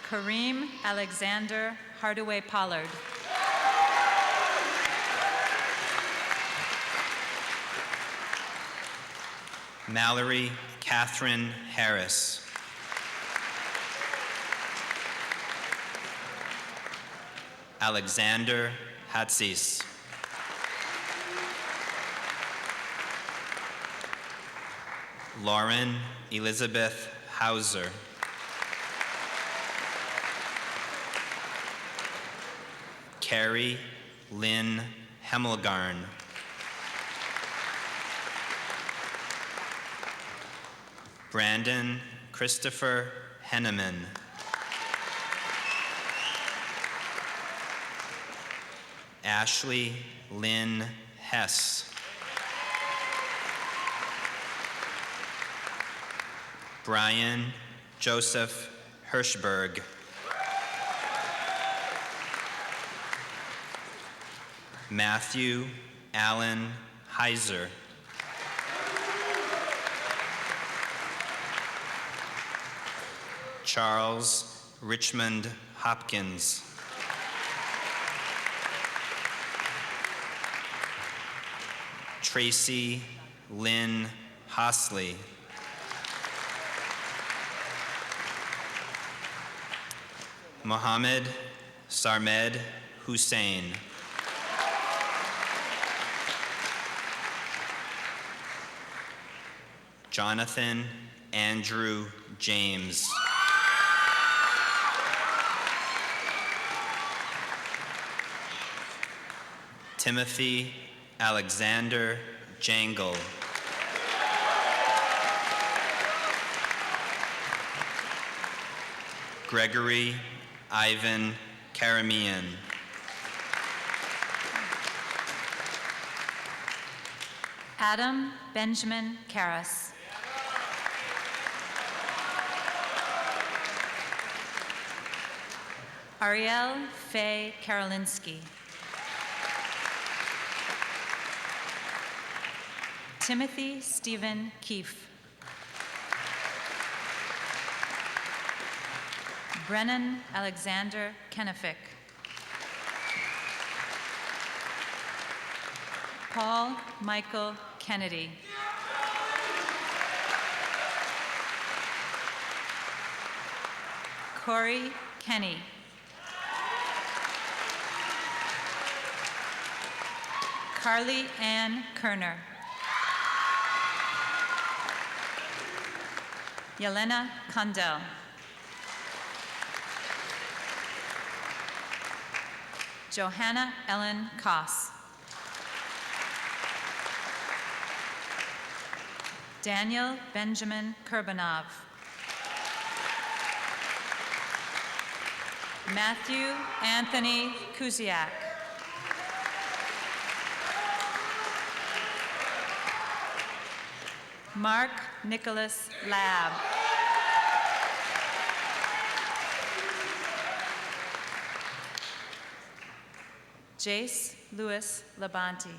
Kareem Alexander Hardaway Pollard. Mallory Catherine Harris. Alexander Hatsis. Lauren Elizabeth Hauser. Carrie Lynn Hemmelgarn. Brandon Christopher Henneman. Ashley Lynn Hess. Brian Joseph Hirschberg. Matthew Allen Heiser. Charles Richmond Hopkins. Tracy Lynn Hosley. Mohammed Sarmed Hussein. Jonathan Andrew James. Timothy Alexander Jangle. Gregory Ivan Karamian. Adam Benjamin Karras. Ariel Faye Karolinski. Timothy Stephen Keefe. Brennan Alexander Kenefick. Paul Michael Kennedy. Corey Kenny. Carly Ann Kerner. Yelena Condell. Johanna Ellen Koss. Daniel Benjamin Kurbanov. Matthew Anthony Kuziak. Mark Nicholas Lab. Jace Louis Labanti.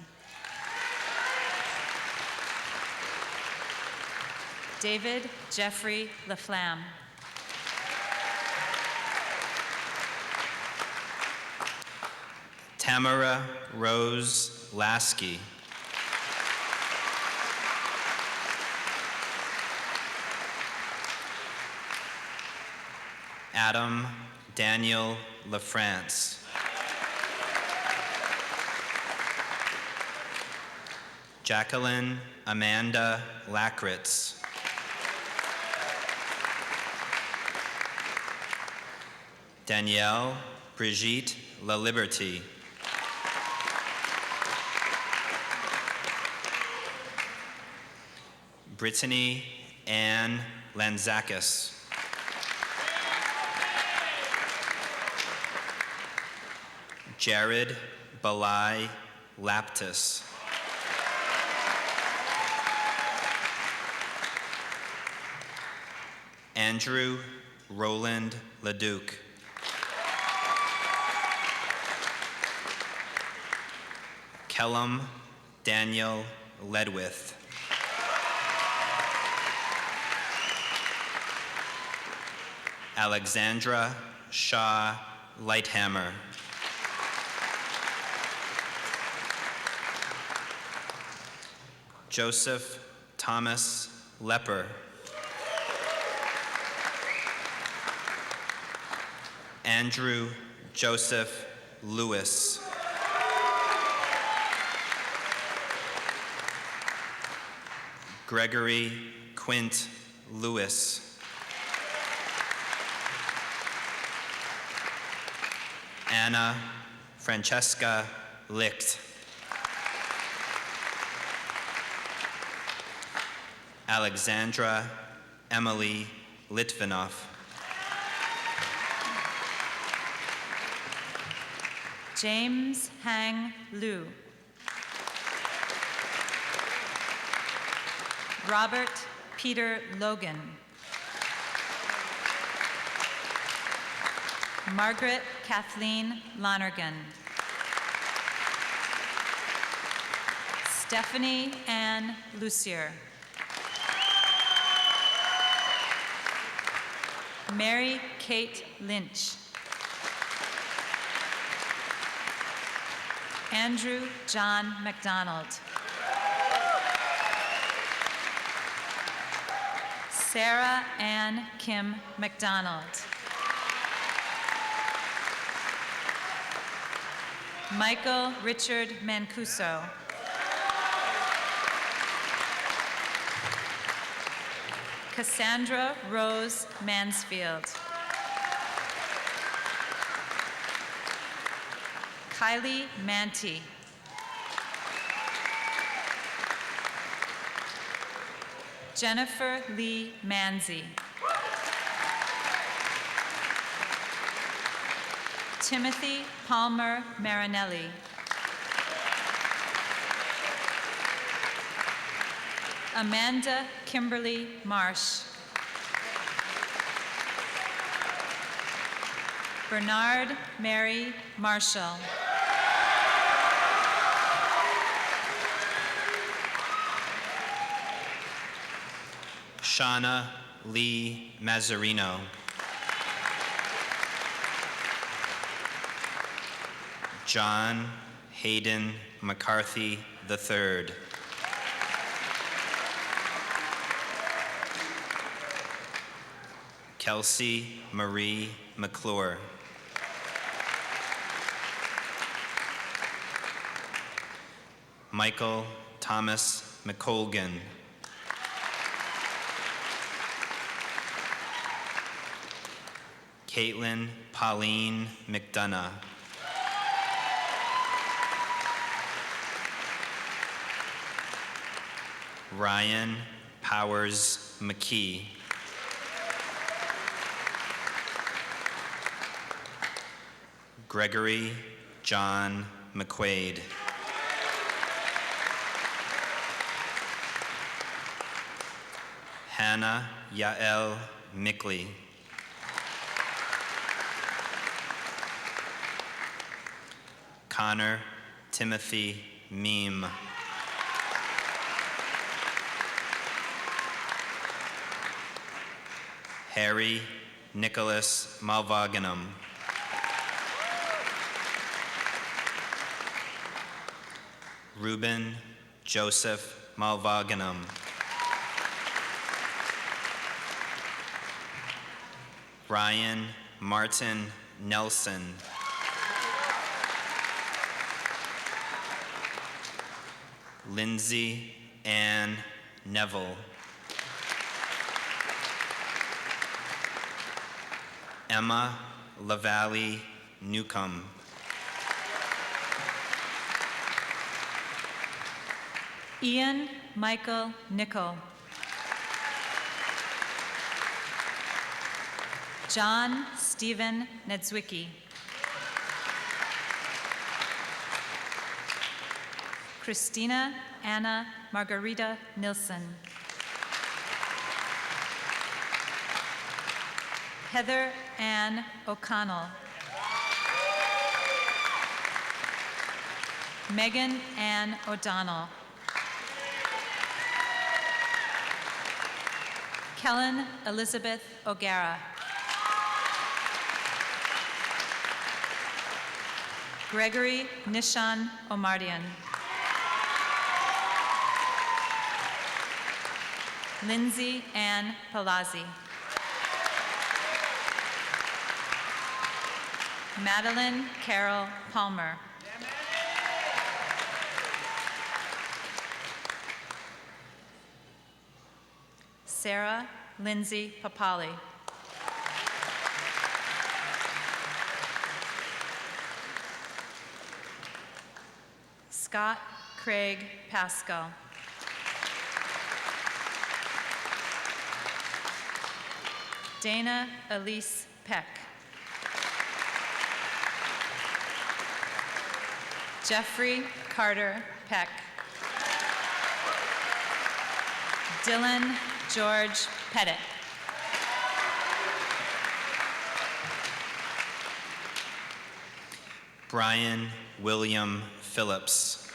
David Jeffrey Laflamme. Tamara Rose Lasky. Adam Daniel LaFrance. Jacqueline Amanda Lakritz. Danielle Brigitte LaLiberty. Brittany Ann Lanzakis. Jared Balai Laptis. Andrew Roland Leduc. Kellum Daniel Ledwith. Alexandra Shaw Lighthammer. Joseph Thomas Lepper. Andrew Joseph Lewis. Gregory Quint Lewis. Anna Francesca Licht. Alexandra Emily Litvinov. James Hang Liu. Robert Peter Logan. Margaret Kathleen Lonergan. Stephanie Ann Lucier. Mary Kate Lynch. Andrew John McDonald. Sarah Ann Kim McDonald. Michael Richard Mancuso. Cassandra Rose Mansfield. Kylie Manti. Jennifer Lee Manzi. Timothy Palmer Marinelli. Amanda Kimberly Marsh. Bernard Mary Marshall. Shauna Lee Mazzarino. John Hayden McCarthy III. Kelsey Marie McClure. Michael Thomas McColgan. Caitlin Pauline McDonough. Ryan Powers McKee. Gregory John McQuaid. Hannah Yael Mickley. Connor Timothy Meem. Harry Nicholas Malvaganum. Reuben Joseph Malvaganum. Ryan Martin Nelson. Lindsay Ann Neville. Emma LaValle Newcomb. Ian Michael Nichol. John Stephen Nedzwicki. Christina Anna Margarita Nilsson. Heather Ann O'Connell. Megan Ann O'Donnell. Kellen Elizabeth O'Gara. Gregory Nishan Omardian. Lindsay Ann Palazzi. Madeline Carol Palmer. Sarah Lindsay Papali. Scott Craig Pascal. Dana Elise Peck. Jeffrey Carter Peck. Dylan George Pettit. Brian William Phillips.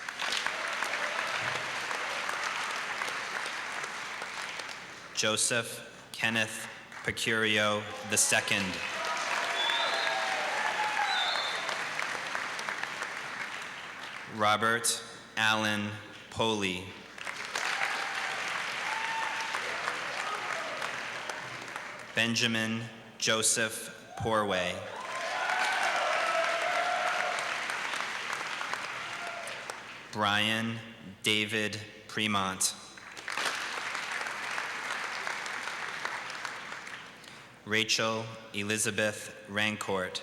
Joseph Kenneth Pecurio II. Robert Allen Poley. Benjamin Joseph Porway. Brian David Premont. Rachel Elizabeth Rancourt.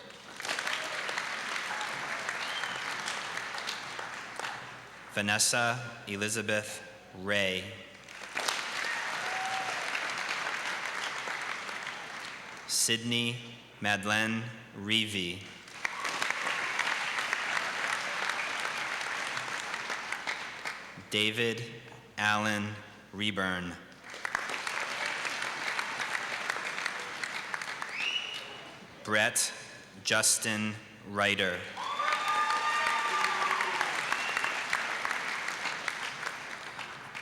Vanessa Elizabeth Ray. Sydney Madeleine Reevy. David Allen Reburn. Brett Justin Ryder.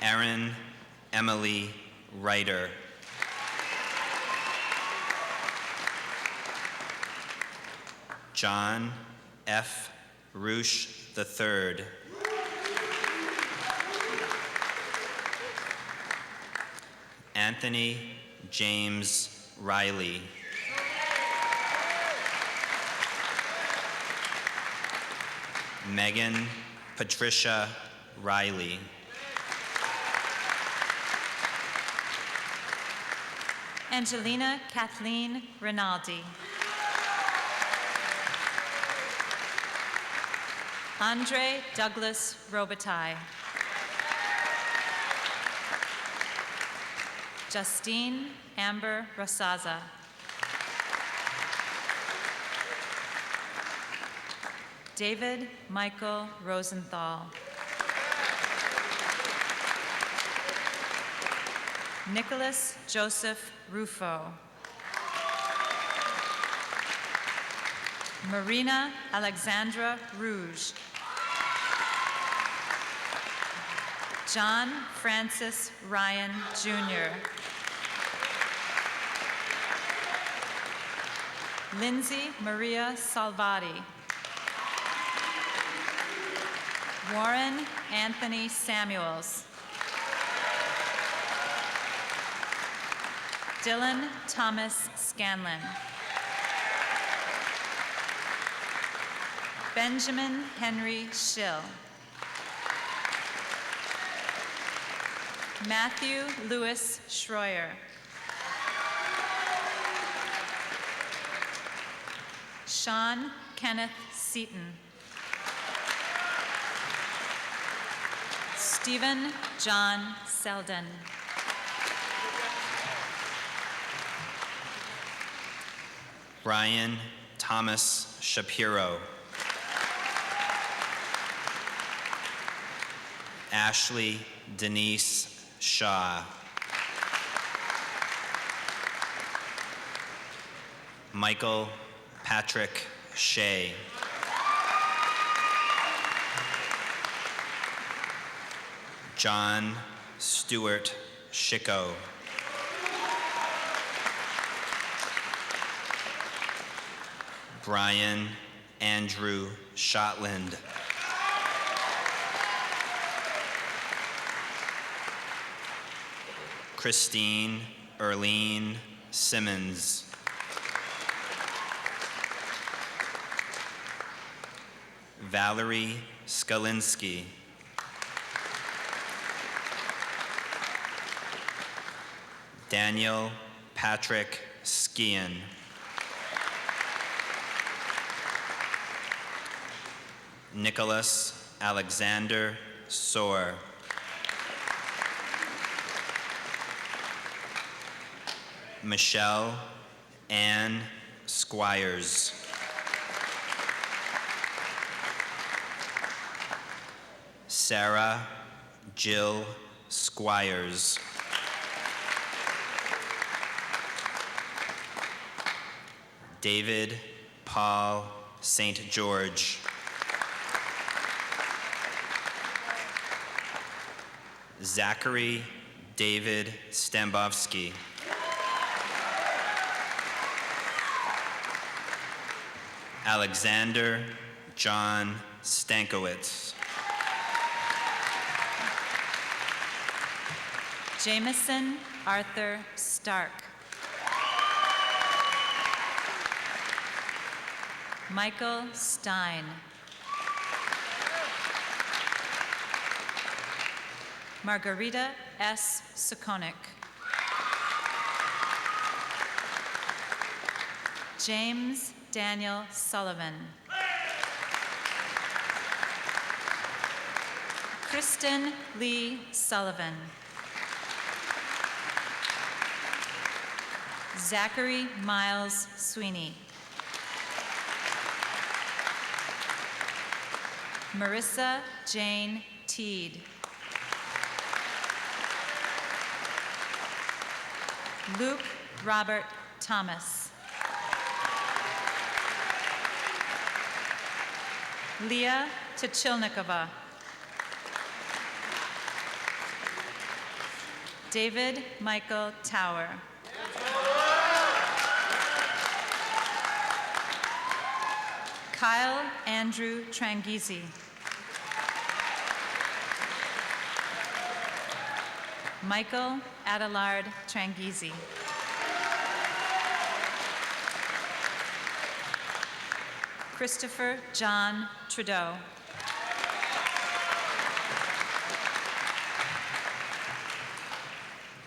Erin Emily Ryder. John F. Roosh III. Anthony James Riley. Megan Patricia Riley. Angelina Kathleen Rinaldi. Andre Douglas Robitaille. Justine Amber Rosaza. David Michael Rosenthal. Nicholas Joseph Rufo. Marina Alexandra Rouge. John Francis Ryan Jr. Lindsay Maria Salvati. Warren Anthony Samuels. Dylan Thomas Scanlon. Benjamin Henry Schill. Matthew Lewis Schroyer. Sean Kenneth Seaton. Stephen John Selden. Brian Thomas Shapiro. Ashley Denise Shaw. Michael Patrick Shea. John Stewart Schicko. Brian Andrew Shotland. Christine Erlene Simmons. Valerie Skalinski. Daniel Patrick Skian. Nicholas Alexander Soar. Michelle Ann Squires. Sarah Jill Squires. David Paul St. George. Zachary David Stambovsky. Alexander John Stankowitz. Jameson Arthur Stark. Michael Stein. Margarita S. Sukonik. James Daniel Sullivan. Kristen Lee Sullivan. Zachary Miles Sweeney. Marissa Jane Teed. Luke Robert Thomas. Leah Tachilnikova. David Michael Tower. Kyle Andrew Trangizi. Michael Adelard Trangizi. Christopher John Trudeau.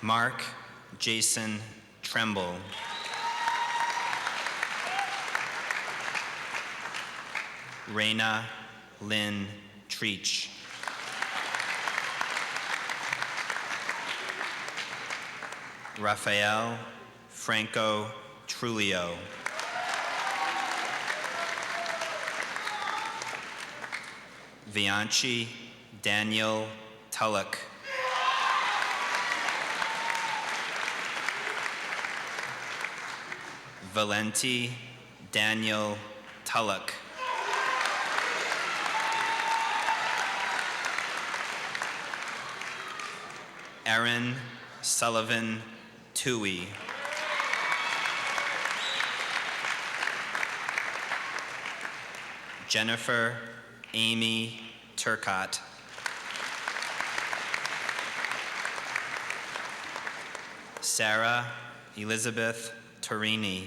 Mark Jason Tremble. Raina Lynn Treach. Rafael Franco Trulio. Vianci Daniel Tullock. Valenti Daniel Tullock. Aaron Sullivan Tui. Jennifer Amy Turcott. Sarah Elizabeth Torini.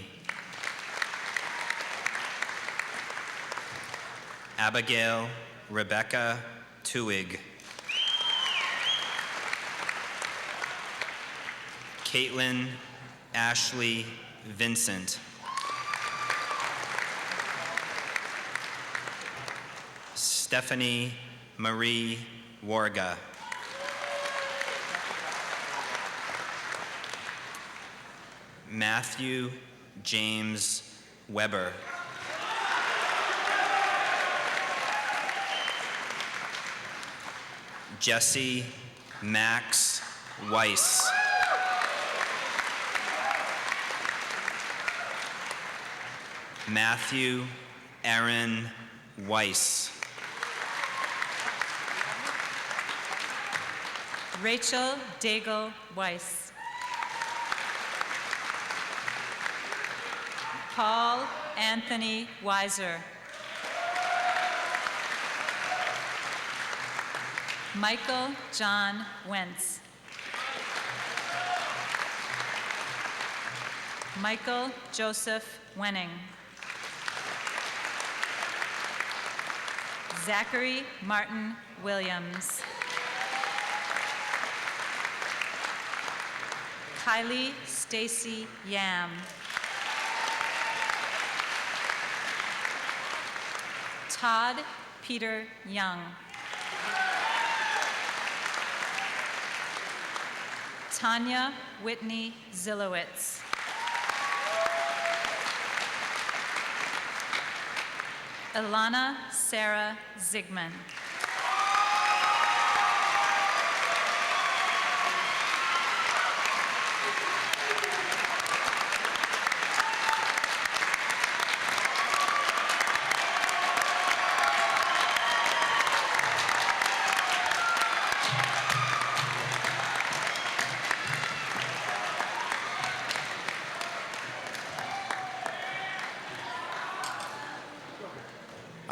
Abigail Rebecca Tuig. Caitlin Ashley Vincent. Stephanie Marie Warga. Matthew James Weber. Jesse Max Weiss. Matthew Aaron Weiss. Rachel Daigle Weiss. Paul Anthony Weiser. Michael John Wentz. Michael Joseph Wenning. Zachary Martin Williams. Kylie Stacy Yam. Todd Peter Young. Tanya Whitney Zillowitz. Ilana Sarah Zigman.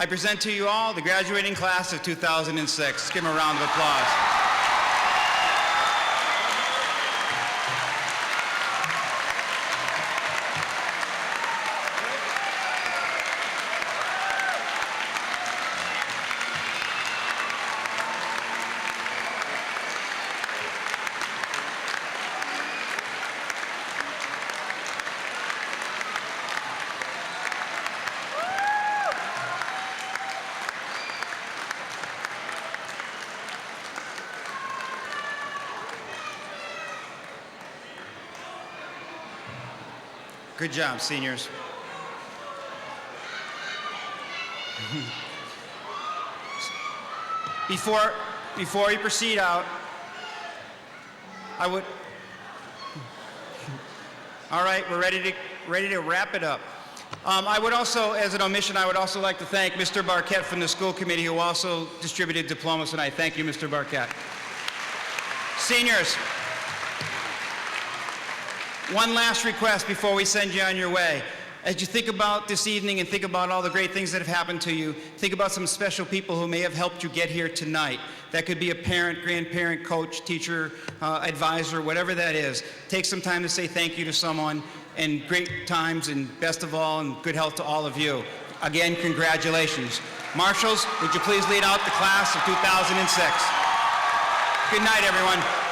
I present to you all the graduating class of 2006. Let's give them a round of applause. Good job, seniors. Before we proceed out, I would. All right, we're ready to wrap it up. I would also, as an omission, I would also like to thank Mr. Barquette from the school committee, who also distributed diplomas tonight. Thank you, Mr. Barquette. Seniors, one last request before we send you on your way. As you think about this evening and think about all the great things that have happened to you, think about some special people who may have helped you get here tonight. That could be a parent, grandparent, coach, teacher, advisor, whatever that is. Take some time to say thank you to someone, and great times, and best of all, and good health to all of you. Again, congratulations. Marshals, would you please lead out the class of 2006? Good night, everyone.